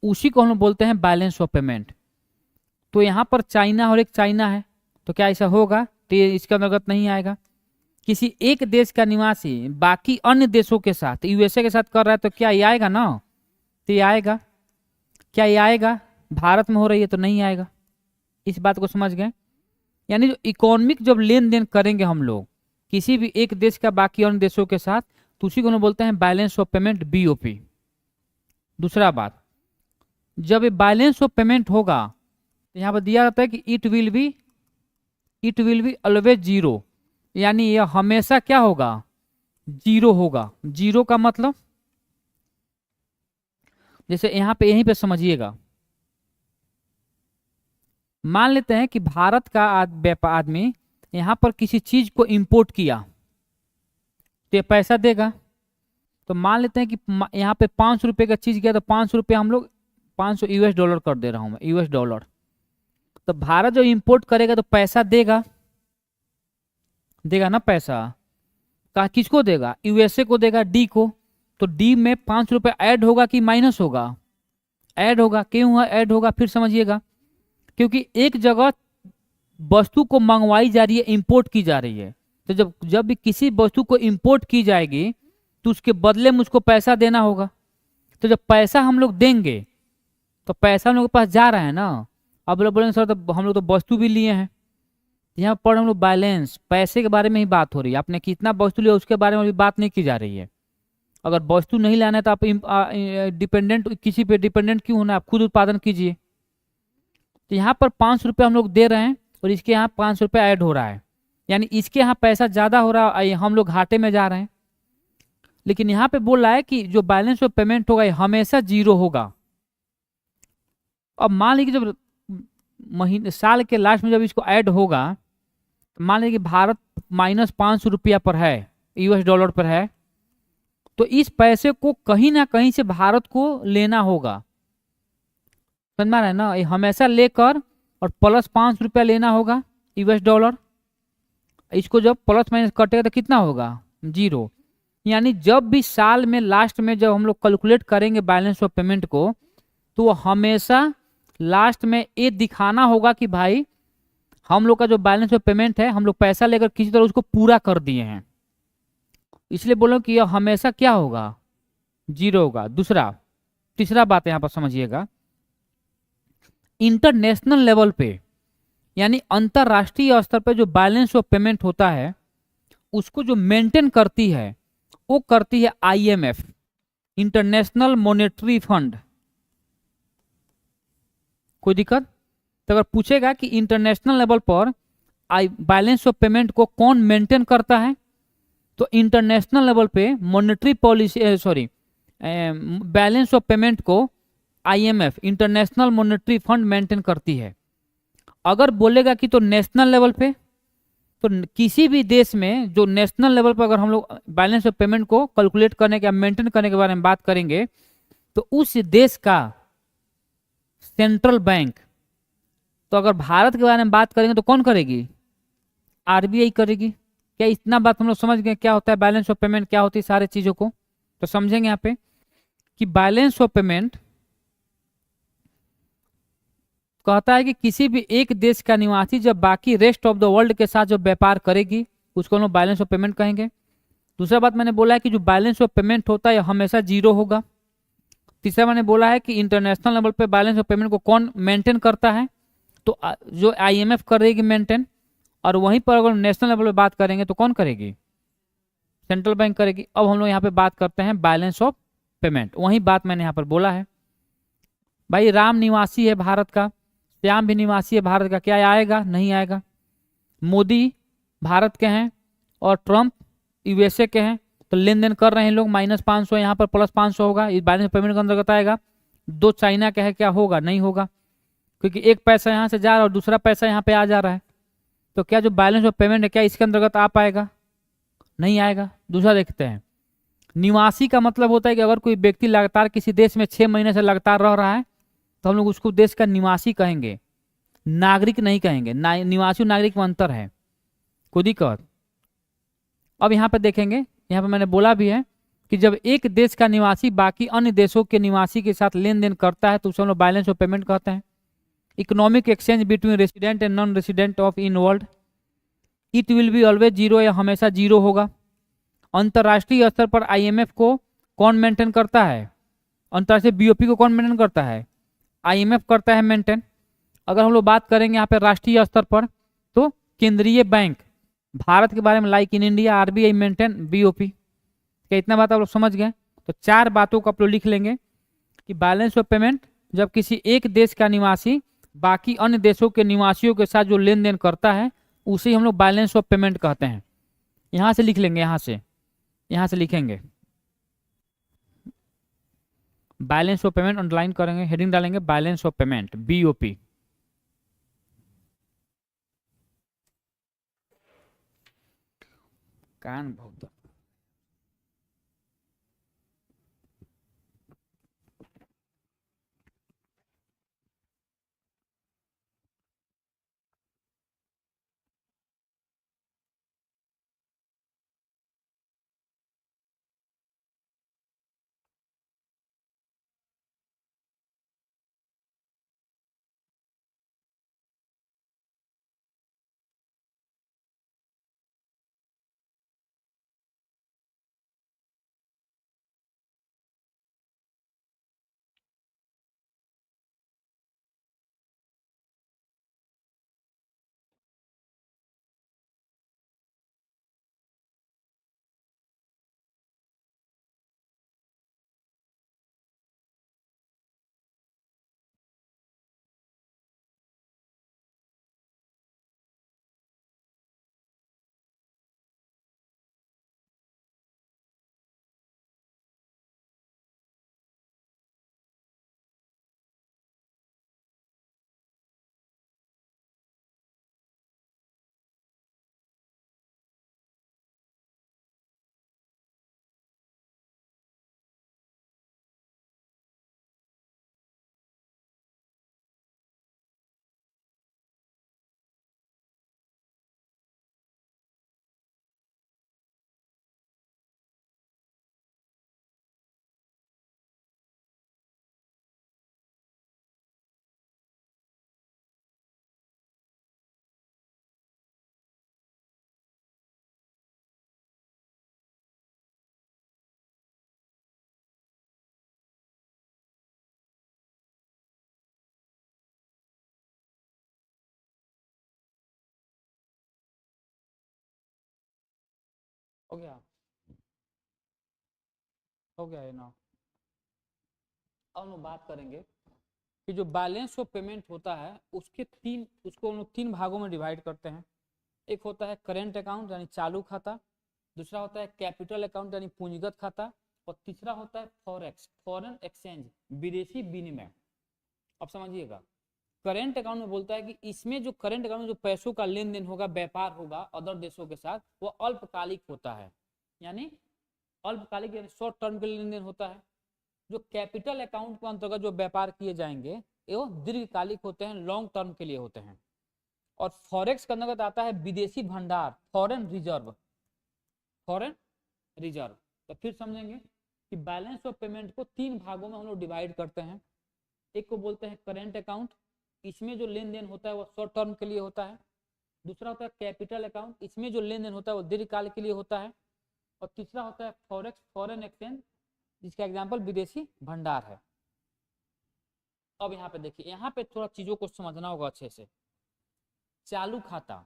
उसी को हम लोग बोलते हैं बैलेंस ऑफ पेमेंट। तो यहाँ पर चाइना और एक चाइना है, तो क्या ऐसा होगा? तो ये इसके अंतर्गत नहीं आएगा। किसी एक देश का निवासी बाकी अन्य देशों के साथ, यूएसए के साथ कर रहा है, तो क्या ये आएगा ना? तो ये आएगा। क्या ये आएगा? भारत में हो रही है तो नहीं आएगा। इस बात को समझ गए? यानी जो इकोनॉमिक जब लेन देन करेंगे हम लोग किसी भी एक देश का बाकी अन्य देशों के साथ, तो उसी को हम बोलते हैं बैलेंस ऑफ पेमेंट, बीओपी। दूसरा बात, जब ये बैलेंस ऑफ पेमेंट होगा तो यहाँ पर दिया जाता है कि it will be always zero, यानी यह हमेशा क्या होगा? जीरो होगा। जीरो का मतलब, जैसे यहाँ पे यहीं पे समझिएगा, मान लेते हैं कि भारत का आदमी यहाँ पर किसी चीज को इंपोर्ट किया तो ये पैसा देगा। तो मान लेते हैं कि यहाँ पे 500 रुपये का चीज गया, तो 500 रुपये हम लोग 500 यूएस डॉलर कर दे रहा हूं मैं, यूएस डॉलर। तो भारत जो इंपोर्ट करेगा तो पैसा देगा ना पैसा। कहा किसको देगा? यूएसए को देगा, डी को। तो डी में 500 रुपये ऐड होगा कि माइनस होगा? ऐड होगा। क्यों ऐड होगा? फिर समझिएगा, क्योंकि एक जगह वस्तु को मंगवाई जा रही है, इंपोर्ट की जा रही है। तो जब भी किसी वस्तु को इंपोर्ट की जाएगी तो उसके बदले में उसको पैसा देना होगा। तो जब पैसा हम लोग देंगे तो पैसा हम लोग के पास जा रहा है ना। अब लोग बोलेंगे सर तो हम लोग तो वस्तु भी लिए हैं। यहाँ पर हम लोग बैलेंस, पैसे के बारे में ही बात हो रही है। आपने कितना वस्तु लिया उसके बारे में भी बात नहीं की जा रही है। अगर वस्तु नहीं लाना है तो आप डिपेंडेंट, किसी पे डिपेंडेंट क्यों होना, आप खुद उत्पादन कीजिए। तो यहाँ पर 500 रुपये हम लोग दे रहे हैं और इसके यहाँ 500 रुपये ऐड हो रहा है, यानी इसके यहाँ पैसा ज्यादा हो रहा है, हम लोग घाटे में जा रहे हैं। लेकिन यहाँ पे बोल रहा है कि जो बैलेंस ऑफ पेमेंट होगा ये हमेशा जीरो होगा। अब मान लीजिए जब महीने साल के लास्ट में जब इसको ऐड होगा, तो मान लीजिए कि भारत -500 रुपया पर है, यूएस डॉलर पर है, तो इस पैसे को कहीं ना कहीं से भारत को लेना होगा। समझ में आ रहा है ना? ये हमेशा लेकर और प्लस 500 रुपया लेना होगा यूएस डॉलर। इसको जब प्लस माइनस कटेगा तो कितना होगा? जीरो। यानी जब भी साल में लास्ट में जब हम लोग कैलकुलेट करेंगे बैलेंस ऑफ पेमेंट को, तो वो हमेशा लास्ट में ये दिखाना होगा कि भाई हम लोग का जो बैलेंस ऑफ पेमेंट है, हम लोग पैसा लेकर किसी तरह उसको पूरा कर दिए हैं। इसलिए बोलो कि यह हमेशा क्या होगा? जीरो होगा। तीसरा बात यहां पर समझिएगा, इंटरनेशनल लेवल पे यानी अंतरराष्ट्रीय स्तर पे जो बैलेंस ऑफ पेमेंट होता है उसको जो मेंटेन करती है वो करती है आईएमएफ, इंटरनेशनल मॉनेटरी फंड। कोई दिक्कत? तो अगर पूछेगा कि इंटरनेशनल लेवल पर बैलेंस ऑफ पेमेंट को कौन मेंटेन करता है, तो इंटरनेशनल लेवल पे monetary policy balance of payment को IMF, International Monetary Fund maintain करती है। अगर बोलेगा कि तो नेशनल लेवल पे, तो किसी भी देश में जो नेशनल लेवल पर अगर हम लोग बैलेंस ऑफ पेमेंट को कैलकुलेट करने के, मेंटेन करने के बारे में बात करेंगे, तो उस देश का सेंट्रल बैंक, तो अगर भारत के बारे में बात करेंगे तो कौन करेगी? आरबीआई करेगी। क्या इतना बात हम लोग समझ गए क्या होता है बैलेंस ऑफ पेमेंट, क्या होती है सारे चीजों को? तो समझेंगे यहाँ पे कि बैलेंस ऑफ पेमेंट कहता है कि किसी भी एक देश का निवासी जब बाकी रेस्ट ऑफ द वर्ल्ड के साथ जो व्यापार करेगी उसको हम लोग बैलेंस ऑफ पेमेंट कहेंगे। दूसरा बात मैंने बोला है कि जो बैलेंस ऑफ पेमेंट होता है हमेशा जीरो होगा। तीसरा मैंने बोला है कि इंटरनेशनल लेवल पे बैलेंस ऑफ पेमेंट को कौन मेंटेन करता है, तो जो आईएमएफ करेगी मेंटेन, और वहीं पर अगर नेशनल लेवल पे बात करेंगे तो कौन करेगी? सेंट्रल बैंक करेगी। अब हम लोग यहाँ पे बात करते हैं बैलेंस ऑफ पेमेंट। वही बात मैंने यहाँ पर बोला है, भाई राम निवासी है भारत का, श्याम भी निवासी है भारत का, क्या आएगा? नहीं आएगा। मोदी भारत के हैं और ट्रंप यूएसए के हैं, तो लेन देन कर रहे हैं लोग, -500 यहाँ पर +500 होगा, इस बैलेंस पेमेंट के अंतर्गत आएगा। दो चाइना के है, क्या होगा? नहीं होगा, क्योंकि एक पैसा यहाँ से जा रहा है और दूसरा पैसा यहाँ पे आ जा रहा है। तो क्या जो बैलेंस ऑफ पेमेंट है क्या इसके अंतर्गत आ पाएगा? नहीं आएगा। दूसरा देखते हैं, निवासी का मतलब होता है कि अगर कोई व्यक्ति लगातार किसी देश में 6 महीने से लगातार रह रहा है तो हम लोग उसको देश का निवासी कहेंगे, नागरिक नहीं कहेंगे। निवासी और नागरिक में अंतर है। कोई दिक्कत? अब यहाँ पे देखेंगे, यहाँ पे मैंने बोला भी है कि जब एक देश का निवासी बाकी अन्य देशों के निवासी के साथ लेन देन करता है तो उसे हम लोग बैलेंस ऑफ पेमेंट कहते हैं। Economic exchange between resident and non resident of in world, it will be always zero, या हमेशा जीरो होगा। अंतर्राष्ट्रीय स्तर पर आईएमएफ को कौन मेंटेन करता है? अंतर्राष्ट्रीय बीओपी को कौन मेंटेन करता है? आईएमएफ करता है मेंटेन। अगर हम लोग बात करेंगे यहाँ पे राष्ट्रीय स्तर पर, तो केंद्रीय बैंक भारत के बारे में, like in India RBI maintain BOP. क्या इतना बात आप लोग समझ गए? तो 4 बातों को आप लोग लिख लेंगे कि बैलेंस ऑफ पेमेंट जब किसी एक देश का निवासी बाकी अन्य देशों के निवासियों के साथ जो लेन देन करता है उसे हम लोग बैलेंस ऑफ पेमेंट कहते हैं। यहां से लिख लेंगे, यहां से लिखेंगे बैलेंस ऑफ पेमेंट, अंडरलाइन करेंगे, हेडिंग डालेंगे बैलेंस ऑफ पेमेंट बीओपी। कान बहुत हो गया, हो गया है ना। अब हम लोग बात करेंगे कि जो बैलेंस ऑफ पेमेंट होता है उसको हम लोग 3 भागों में डिवाइड करते हैं। एक होता है करेंट अकाउंट यानी चालू खाता, दूसरा होता है कैपिटल अकाउंट यानी पूंजीगत खाता, और तीसरा होता है फॉरेक्स, फॉरेन एक्सचेंज, विदेशी विनिमय। अब समझिएगा, करेंट अकाउंट में बोलता है कि इसमें जो करेंट अकाउंट में जो पैसों का लेन देन होगा, व्यापार होगा अदर देशों के साथ, वो अल्पकालिक होता है, यानी अल्पकालिक यानी शॉर्ट टर्म के लेन देन होता है। जो कैपिटल अकाउंट के अंतर्गत जो व्यापार किए जाएंगे वो दीर्घकालिक होते हैं, लॉन्ग टर्म के लिए होते हैं। और फॉरेक्स के अंतर्गत आता है विदेशी भंडार, फॉरेन रिजर्व, फॉरेन रिजर्व। तो फिर समझेंगे कि बैलेंस ऑफ पेमेंट को 3 भागों में हम लोग डिवाइड करते हैं। एक को बोलते हैं करेंट अकाउंट, इसमें जो लेन देन होता है वो शॉर्ट टर्म के लिए होता है। दूसरा होता है कैपिटल अकाउंट, इसमें जो लेन देन होता है वो दीर्घकाल के लिए होता है। और तीसरा होता है फॉरेक्स, फॉरेन एक्सचेंज, जिसका एग्जाम्पल विदेशी भंडार है। अब यहाँ पे देखिए, यहाँ पे थोड़ा चीजों को समझना होगा अच्छे से। चालू खाता,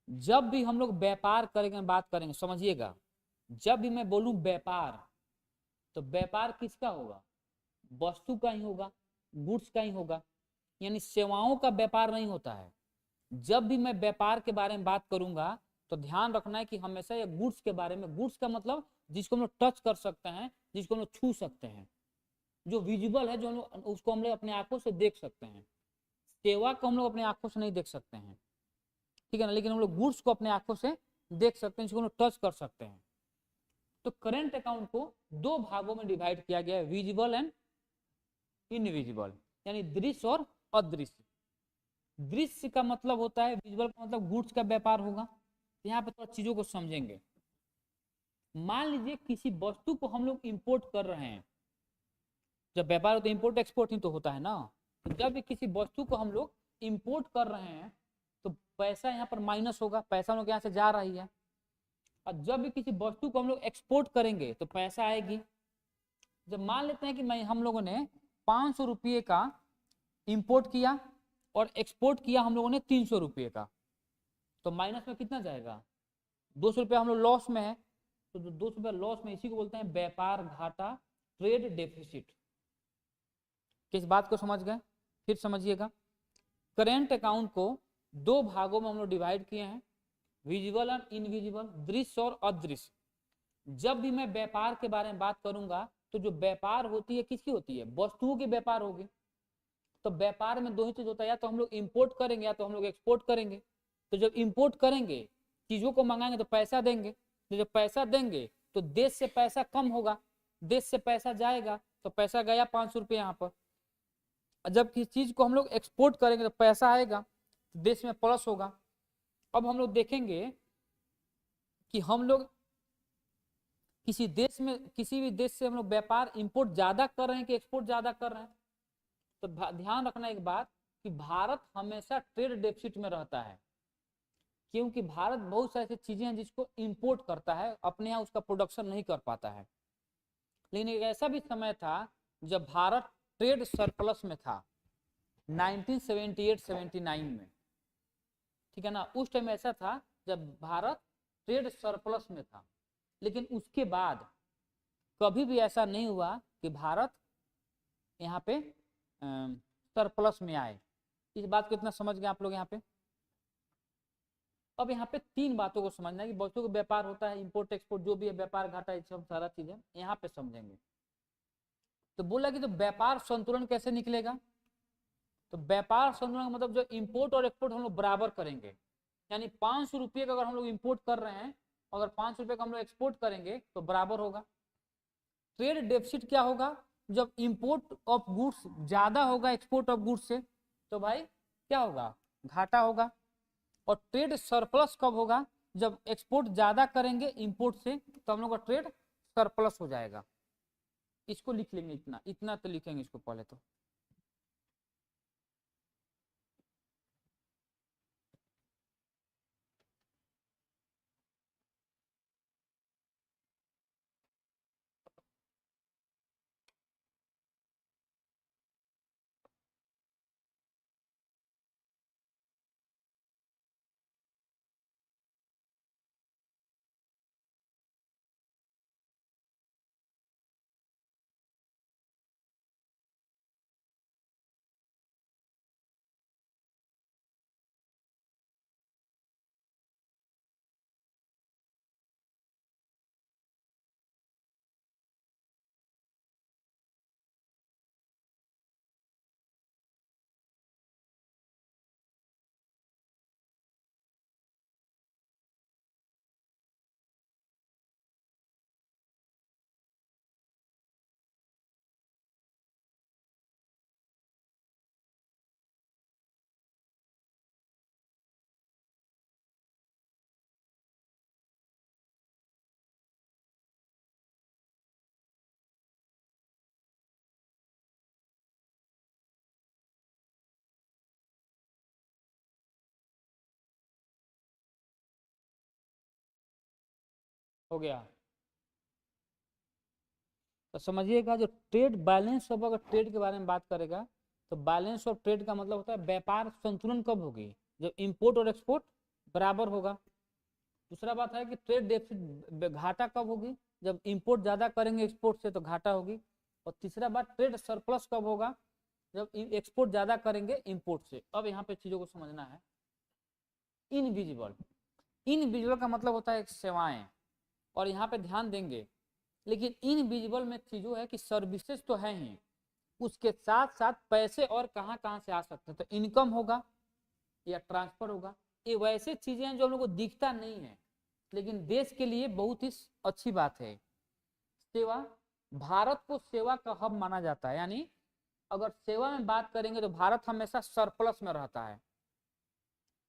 जब भी हम लोग व्यापार करेंगे, बात करेंगे, समझिएगा, जब भी मैं बोलूं व्यापार, तो व्यापार किसका होगा? वस्तु का ही होगा, गुड्स का ही होगा, यानी सेवाओं का व्यापार नहीं होता है। जब भी मैं व्यापार के बारे में बात करूंगा तो ध्यान रखना है कि हमेशा ये गुड्स के बारे में, गुड्स का मतलब जिसको हम लोग टच कर सकते हैं, जिसको हम लोग छू सकते हैं, जो विजिबल है, जो हम लोग उसको हम लोग अपने आंखों से देख सकते हैं। सेवा को हम लोग अपने आंखों से नहीं देख सकते हैं, ठीक है ना, लेकिन हम लोग गुड्स को अपने आंखों से देख सकते हैं, जिसको हम लोग टच कर सकते हैं। तो करेंट अकाउंट को दो भागों में डिवाइड किया गया है, विजिबल एंड इनविजिबल, यानी दृश्य और अदृश्य। दृश्य का मतलब होता है, विजिबल का मतलब गुड्स का व्यापार होगा। यहाँ पे थोड़ा चीजों को समझेंगे। मान लीजिए किसी वस्तु को हम लोग इंपोर्ट कर रहे हैं, जब व्यापार होता है इंपोर्ट एक्सपोर्ट ही तो होता है ना। तो जब भी किसी वस्तु को हम लोग इंपोर्ट कर रहे हैं तो पैसा यहाँ पर माइनस होगा, पैसा हम लोग यहाँ से जा रही है। और जब भी किसी वस्तु को हम लोग एक्सपोर्ट करेंगे तो पैसा आएगी। जब मान लेते हैं कि हम लोगों ने 500 रुपये का इंपोर्ट किया और एक्सपोर्ट किया हम लोगों ने 300 रुपये का, तो माइनस में कितना जाएगा? 200 रुपया हम लोग लॉस में है। तो जो 200 रुपया लॉस में, इसी को बोलते हैं व्यापार घाटा, ट्रेड डेफिसिट। किस बात को समझ गए? फिर समझिएगा। करेंट अकाउंट को दो भागों में हम लोग डिवाइड किए हैं, विजिबल और इनविजिबल, दृश्य और अदृश्य। जब भी मैं व्यापार के बारे में बात करूंगा तो जो व्यापार होती है किसकी होती है? वस्तुओं की व्यापार होगी। तो व्यापार में दो ही चीज होता है, या तो हम लोग इंपोर्ट करेंगे या तो हम लोग एक्सपोर्ट करेंगे। तो जब इंपोर्ट करेंगे, चीजों को मंगाएंगे तो पैसा देंगे। तो जब पैसा देंगे तो देश से पैसा कम होगा, देश से पैसा जाएगा, तो पैसा गया 500 रुपये यहाँ पर। जब किसी चीज को हम लोग एक्सपोर्ट करेंगे तो पैसा आएगा, तो देश में प्लस होगा। अब हम लोग देखेंगे कि हम लोग किसी देश में, किसी भी देश से हम लोग व्यापार इंपोर्ट ज्यादा कर रहे हैं कि एक्सपोर्ट ज्यादा कर रहे हैं। तो ध्यान रखना एक बात कि भारत हमेशा ट्रेड डेफिसिट में रहता है, क्योंकि भारत बहुत सारी ऐसी चीजें हैं जिसको इंपोर्ट करता है, अपने यहाँ उसका प्रोडक्शन नहीं कर पाता है। लेकिन एक ऐसा भी समय था जब भारत ट्रेड सरप्लस में था, 1978-79 में, ठीक है ना। उस टाइम ऐसा था जब भारत ट्रेड सरप्लस में था। लेकिन उसके बाद कभी भी ऐसा नहीं हुआ कि भारत यहाँ पे सरप्लस में आए। इस बात को इतना समझ गए आप लोग यहाँ पे। अब यहाँ पे तीन बातों को समझना है कि वस्तुओं का व्यापार होता है, इंपोर्ट एक्सपोर्ट जो भी है, व्यापार घाटा, ये सब सारा चीज है यहाँ पे समझेंगे। तो बोला कि तो व्यापार संतुलन कैसे निकलेगा? तो व्यापार संतुलन का मतलब जो इंपोर्ट और एक्सपोर्ट हम लोग बराबर करेंगे, यानी 500 रुपये का अगर हम लोग इंपोर्ट कर रहे हैं, अगर 500 रुपये का हम लोग एक्सपोर्ट करेंगे तो बराबर होगा। ट्रेड डेफिसिट क्या होगा? जब इंपोर्ट ऑफ गुड्स ज्यादा होगा एक्सपोर्ट ऑफ गुड्स से, तो भाई क्या होगा? घाटा होगा। और ट्रेड सरप्लस कब होगा? जब एक्सपोर्ट ज्यादा करेंगे इंपोर्ट से, तो हम लोग का ट्रेड सरप्लस हो जाएगा। इसको लिख लेंगे, इतना इतना तो लिखेंगे इसको पहले तो। हो गया। तो समझिएगा, जो ट्रेड बैलेंस ऑफ, अगर ट्रेड के बारे में बात करेगा तो बैलेंस ऑफ ट्रेड का मतलब होता है व्यापार संतुलन कब होगी? जब इंपोर्ट और एक्सपोर्ट बराबर होगा। दूसरा बात है कि ट्रेड डेफिसिट, घाटा कब होगी? जब इंपोर्ट ज्यादा करेंगे एक्सपोर्ट से तो घाटा होगी। और तीसरा बात, ट्रेड सरप्लस कब होगा? जब एक्सपोर्ट ज्यादा करेंगे इंपोर्ट से। अब यहाँ पे चीजों को समझना है। इनविजिबल, इनविजिबल का मतलब होता है सेवाएं, और यहाँ पे ध्यान देंगे। लेकिन इनविजिबल में चीजों है कि सर्विसेज तो है ही, उसके साथ साथ पैसे और कहां कहां से आ सकते हैं। तो इनकम होगा या ट्रांसफर होगा। ये वैसे चीजें हैं जो हम लोग को दिखता नहीं है, लेकिन देश के लिए बहुत ही अच्छी बात है। सेवा, भारत को सेवा का हब माना जाता है, यानी अगर सेवा में बात करेंगे तो भारत हमेशा सरप्लस में रहता है।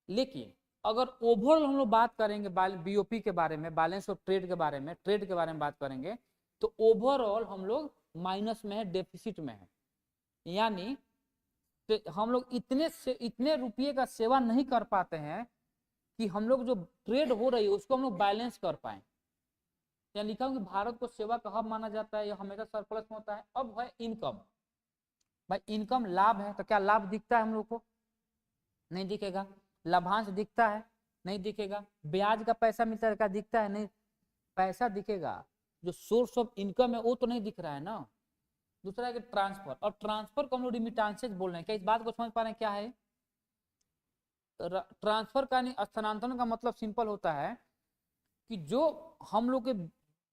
लेकिन अगर ओवरऑल हम लोग बात करेंगे बीओपी के बारे में, बैलेंस ऑफ ट्रेड के बारे में, ट्रेड के बारे में बात करेंगे, तो ओवरऑल हम लोग माइनस में है, डेफिसिट में है। यानी हम लोग इतने रुपये का सेवा नहीं कर पाते हैं कि हम लोग जो ट्रेड हो रही है उसको हम लोग बैलेंस कर पाए। यहाँ लिखा हूँ कि भारत को सेवा का हब माना जाता है, यह हमेशा सरप्लस में होता है। अब है इनकम, भाई इनकम लाभ है, तो क्या लाभ दिखता है हम लोग को? नहीं दिखेगा। लाभांश दिखता है? नहीं दिखेगा। ब्याज का पैसा मिलता है, क्या दिखता है? नहीं। पैसा दिखेगा, जो सोर्स ऑफ इनकम है वो तो नहीं दिख रहा है ना। दूसरा है कि ट्रांसफर, और ट्रांसफर को हम लोग रिमिटांसेज बोल रहे हैं। क्या इस बात को समझ पा रहे हैं क्या है? ट्रांसफर का स्थानांतरण का मतलब सिंपल होता है कि जो हम लोग के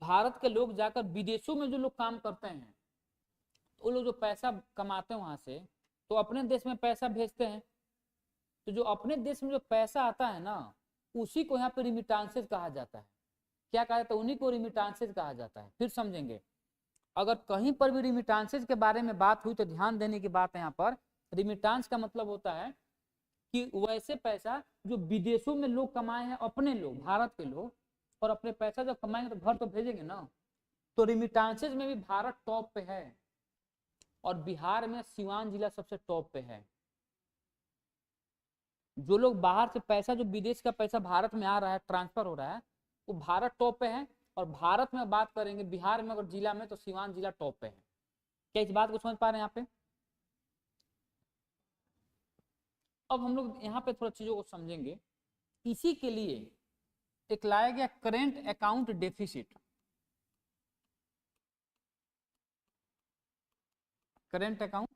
भारत के लोग जाकर विदेशों में जो लोग काम करते हैं, वो लोग जो पैसा कमाते हैं वहां से, तो अपने देश में पैसा भेजते हैं। तो जो अपने देश में जो पैसा आता है ना, उसी को यहाँ पे रिमिटांसेज कहा जाता है। क्या कहा जाता है? उन्हीं को रिमिटांसेज कहा जाता है। फिर समझेंगे, अगर कहीं पर भी रिमिटांसेज के बारे में बात हुई तो ध्यान देने की बात है यहाँ पर, रिमिटांस का मतलब होता है कि वैसे पैसा जो विदेशों में लोग कमाए हैं, अपने लोग, भारत के लोग, और अपने पैसा जब कमाएंगे तो घर तो भेजेंगे ना। तो रिमिटांसेज में भी भारत टॉप पे है, और बिहार में सिवान जिला सबसे टॉप पे है। जो लोग बाहर से पैसा, जो विदेश का पैसा भारत में आ रहा है, ट्रांसफर हो रहा है, वो भारत टॉप पे है। और भारत में बात करेंगे, बिहार में अगर जिला में, तो सिवान जिला टॉप पे है। क्या इस बात को समझ पा रहे हैं यहाँ पे? अब हम लोग यहाँ पे थोड़ा चीजों को समझेंगे। इसी के लिए एक लाया गया current account deficit. Current account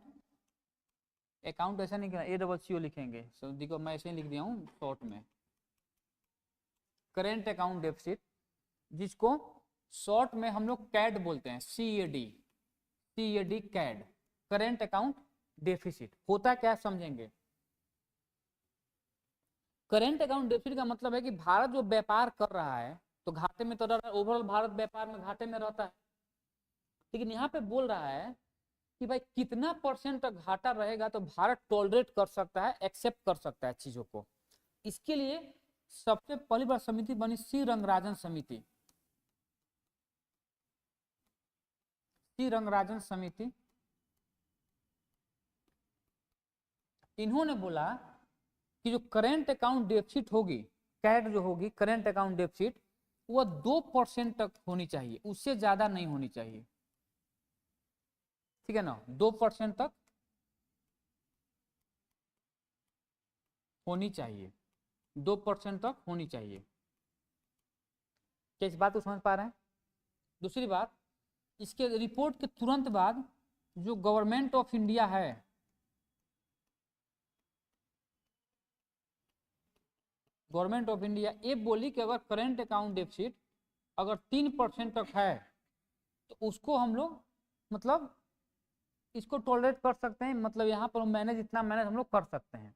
ऐसा नहीं, ACCO लिखेंगे, so देखो मैं ऐसे ही लिख दिया हूँ शॉर्ट में, करेंट अकाउंट डेफिसिट, जिसको शॉर्ट में हम लोग कैड बोलते हैं, CAD CAD, current account deficit. होता क्या समझेंगे। करेंट अकाउंट डेफिसिट का मतलब है कि भारत जो व्यापार कर रहा है तो घाटे में तो रह रहा है, ओवरऑल भारत व्यापार में घाटे में रहता है। लेकिन यहाँ पे बोल रहा है कि भाई कितना % तक घाटा रहेगा तो भारत टॉलरेट कर सकता है, एक्सेप्ट कर सकता है चीजों को। इसके लिए सबसे पहली बार समिति बनी सी रंगराजन समिति। सी रंगराजन समिति, इन्होंने बोला कि जो करेंट अकाउंट डेफिसिट होगी, कैड जो होगी, करेंट अकाउंट डेफिसिट, वह 2% तक होनी चाहिए, उससे ज्यादा नहीं होनी चाहिए। ठीक है ना, 2% तक होनी चाहिए, 2% तक होनी चाहिए। क्या इस बात को समझ पा रहे हैं? दूसरी बात, इसके रिपोर्ट के तुरंत बाद जो गवर्नमेंट ऑफ इंडिया है, गवर्नमेंट ऑफ इंडिया ये बोली कि अगर करेंट अकाउंट डेफिसिट अगर 3% तक है तो उसको हम लोग मतलब इसको टॉलरेट कर सकते हैं, मतलब यहाँ पर मैनेज, इतना मैनेज हम लोग कर सकते हैं।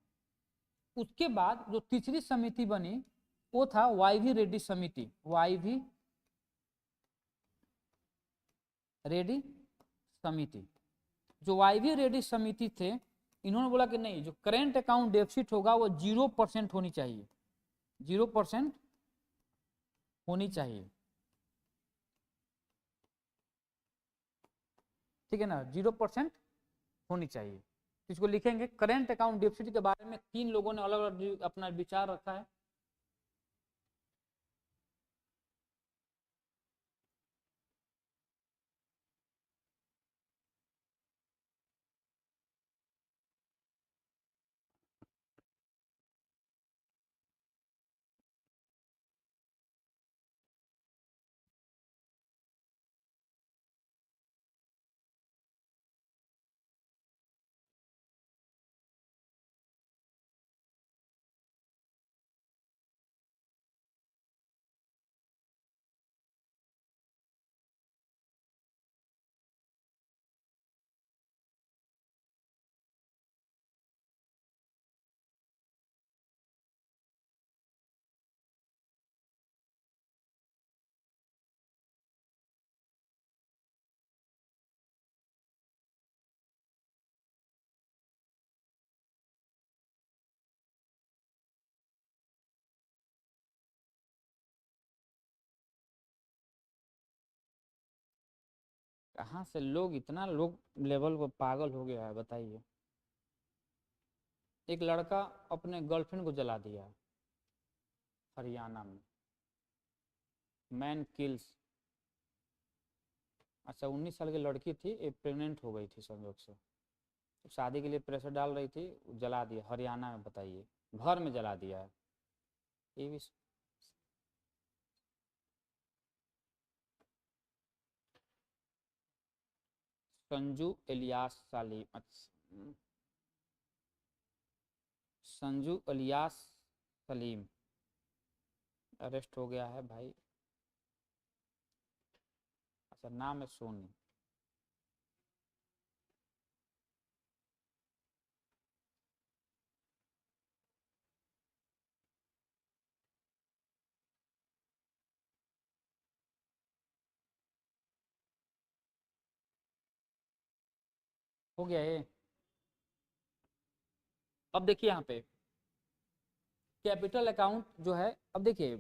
उसके बाद जो तीसरी समिति बनी वो था वाईवी रेड्डी समिति। वाईवी रेड्डी समिति, जो वाईवी रेड्डी समिति थे, इन्होंने बोला कि नहीं, जो करेंट अकाउंट डेफिसिट होगा वो 0% होनी चाहिए, 0% होनी चाहिए। ठीक है ना, 0% होनी चाहिए। इसको लिखेंगे, करेंट अकाउंट डेफिसिट के बारे में 3 लोगों ने अलग अलग अपना विचार रखा है। कहाँ से लोग इतना लोग लेवल पर पागल हो गया है बताइए। एक लड़का अपने गर्लफ्रेंड को जला दिया है हरियाणा में। Man kills. अच्छा 19 साल की लड़की थी, एक प्रेग्नेंट हो गई थी संयोग से, तो शादी के लिए प्रेशर डाल रही थी, जला दिया हरियाणा में। बताइए, घर में जला दिया है। ये भी संजू इलियास सलीम। अच्छा, संजू इलियास सलीम अरेस्ट हो गया है भाई। अच्छा नाम है सोनी। हो गया ये। अब देखिए यहाँ पे कैपिटल अकाउंट जो है, अब देखिए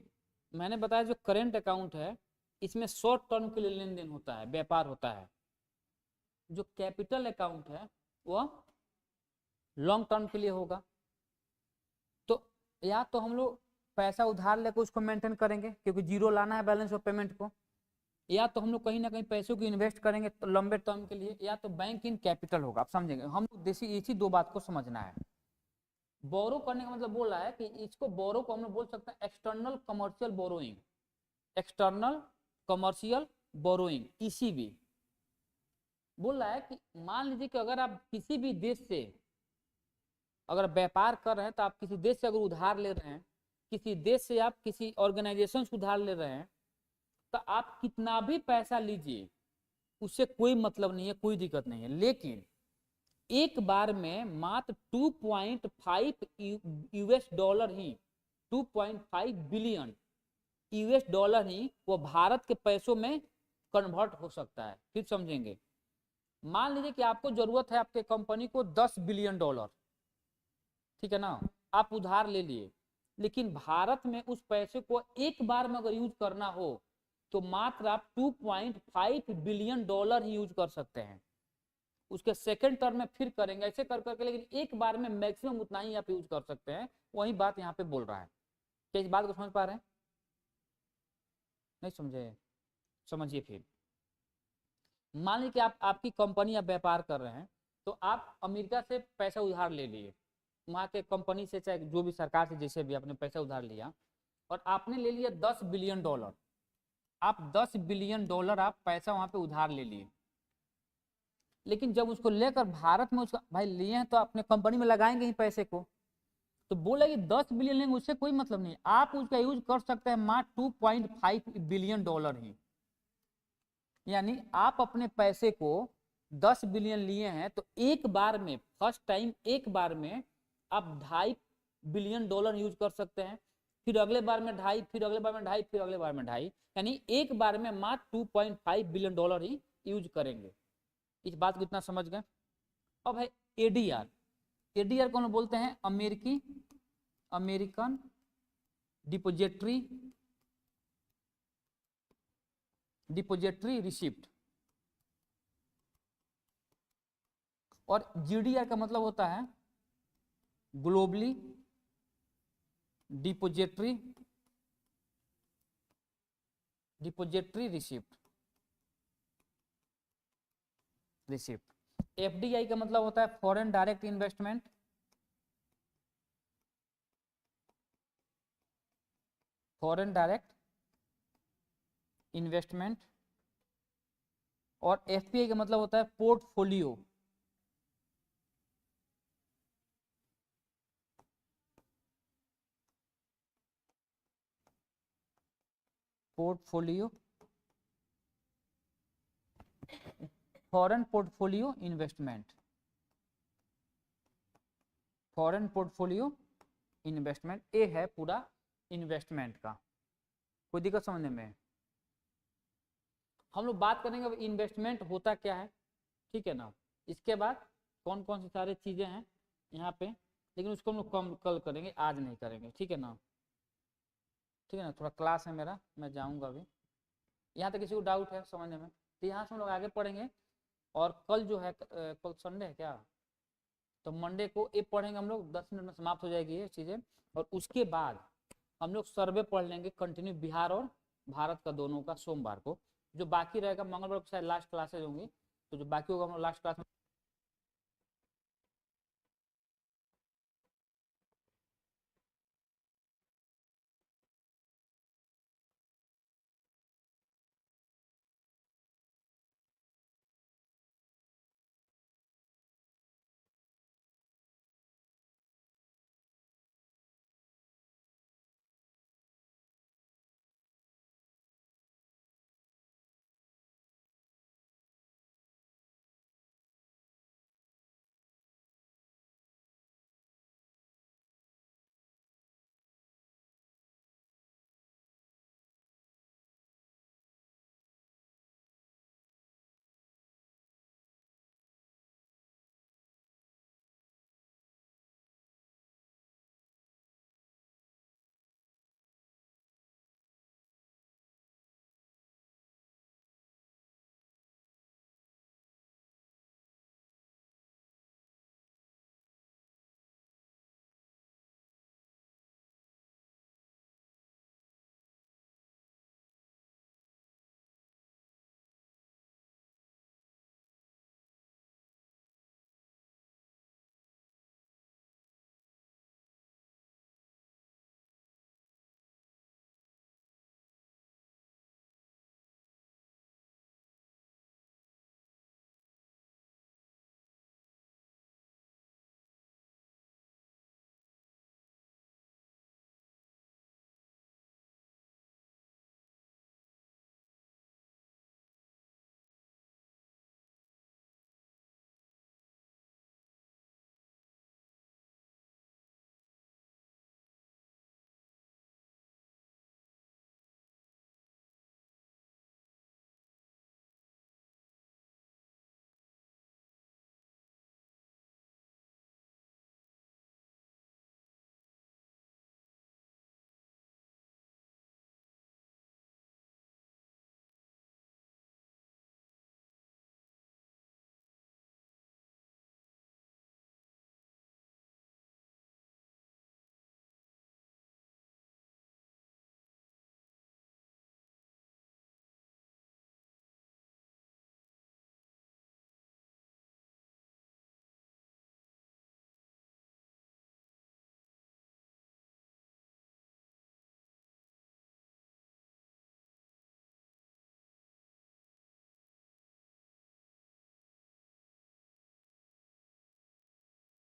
मैंने बताया जो करेंट अकाउंट है इसमें शॉर्ट टर्म के लिए लेन देन होता है, व्यापार होता है। जो कैपिटल अकाउंट है वह लॉन्ग टर्म के लिए होगा। तो या तो हम लोग पैसा उधार लेकर उसको मेंटेन करेंगे क्योंकि जीरो लाना है बैलेंस ऑफ पेमेंट को, या तो हम लोग कहीं ना कहीं पैसों को इन्वेस्ट करेंगे तो लंबे टर्म के लिए, या तो बैंक इन कैपिटल होगा। आप समझेंगे, हम देसी इसी दो बात को समझना है। बोरो करने का मतलब बोल रहा है कि इसको बोरो को हम लोग बोल सकते हैं external commercial borrowing. External commercial borrowing ECB बोल रहा है कि मान लीजिए कि अगर आप किसी भी देश से अगर व्यापार कर रहे हैं, तो आप किसी देश से अगर उधार ले रहे हैं, किसी देश से आप किसी ऑर्गेनाइजेशन से उधार ले रहे हैं, तो आप कितना भी पैसा लीजिए उससे कोई मतलब नहीं है, कोई दिक्कत नहीं है। लेकिन एक बार में मात्र 2.5 यूएस डॉलर ही, 2.5 बिलियन यूएस डॉलर ही वो भारत के पैसों में कन्वर्ट हो सकता है। फिर समझेंगे, मान लीजिए कि आपको जरूरत है आपके कंपनी को 10 बिलियन डॉलर, ठीक है ना, आप उधार ले लिए, लेकिन भारत में उस पैसे को एक बार में अगर यूज करना हो तो मात्र आप 2.5 बिलियन डॉलर ही यूज कर सकते हैं। उसके सेकंड टर्म में फिर करेंगे ऐसे कर करके, लेकिन एक बार में मैक्सिमम उतना ही आप यूज कर सकते हैं। वही बात यहाँ पे बोल रहा है। क्या इस बात को समझ पा रहे हैं? नहीं समझे? समझिए फिर। मान लीजिए कि आप आपकी कंपनी आप व्यापार कर रहे हैं, तो आप अमेरिका से पैसा उधार ले लिए, वहाँ के कंपनी से चाहे जो भी सरकार से जैसे भी आपने पैसा उधार लिया, और आपने ले लिया 10 बिलियन डॉलर। आप 10 बिलियन डॉलर आप पैसा वहाँ पे उधार ले लिए, लेकिन जब उसको लेकर भारत में उसका भाई लिए हैं तो अपने कंपनी में लगाएंगे ही पैसे को, तो बोले कि 10 बिलियन लेंगे उससे कोई मतलब नहीं, आप उसका यूज कर सकते हैं मात्र 2.5 बिलियन डॉलर ही। यानी आप अपने पैसे को 10 बिलियन लिए हैं तो एक बार में, फर्स्ट टाइम एक बार में आप 2.5 बिलियन डॉलर यूज कर सकते हैं, फिर अगले बार में 2.5, फिर अगले बार में 2.5, फिर अगले बार में 2.5, यानी एक बार में मात्र 2.5 बिलियन डॉलर ही यूज करेंगे। इस बात को इतना समझ गए। अब है एडीआर। एडीआर कौन बोलते हैं? अमेरिकी अमेरिकन डिपोजिटरी डिपोजिटरी रिसिप्ट। और जीडीआर का मतलब होता है globally depository depository receipt. Receipt. FDI का मतलब होता है foreign direct investment. Foreign direct investment. और एफपीआई का मतलब होता है portfolio. Portfolio foreign portfolio investment. Foreign portfolio investment, ये है पूरा इन्वेस्टमेंट का। कोई दिक्कत समझने में? हम लोग बात करेंगे अब इन्वेस्टमेंट होता क्या है, ठीक है ना। इसके बाद कौन कौन सी सारी चीजें हैं यहाँ पे, लेकिन उसको हम लोग कल करेंगे, आज नहीं करेंगे, ठीक है ना। ठीक है ना, थोड़ा क्लास है मेरा, मैं जाऊंगा अभी। यहाँ तक किसी को डाउट है समझने में? तो यहाँ से हम लोग आगे पढ़ेंगे। और कल जो है कल संडे है क्या, तो मंडे को ये पढ़ेंगे हम लोग, 10 मिनट में समाप्त हो जाएगी ये चीजें। और उसके बाद हम लोग सर्वे पढ़ लेंगे कंटिन्यू, बिहार और भारत का दोनों का, सोमवार को। जो बाकी रहेगा मंगलवार को शायद लास्ट क्लासेज होंगी, तो जो बाकी होगा हम लोग लास्ट क्लास में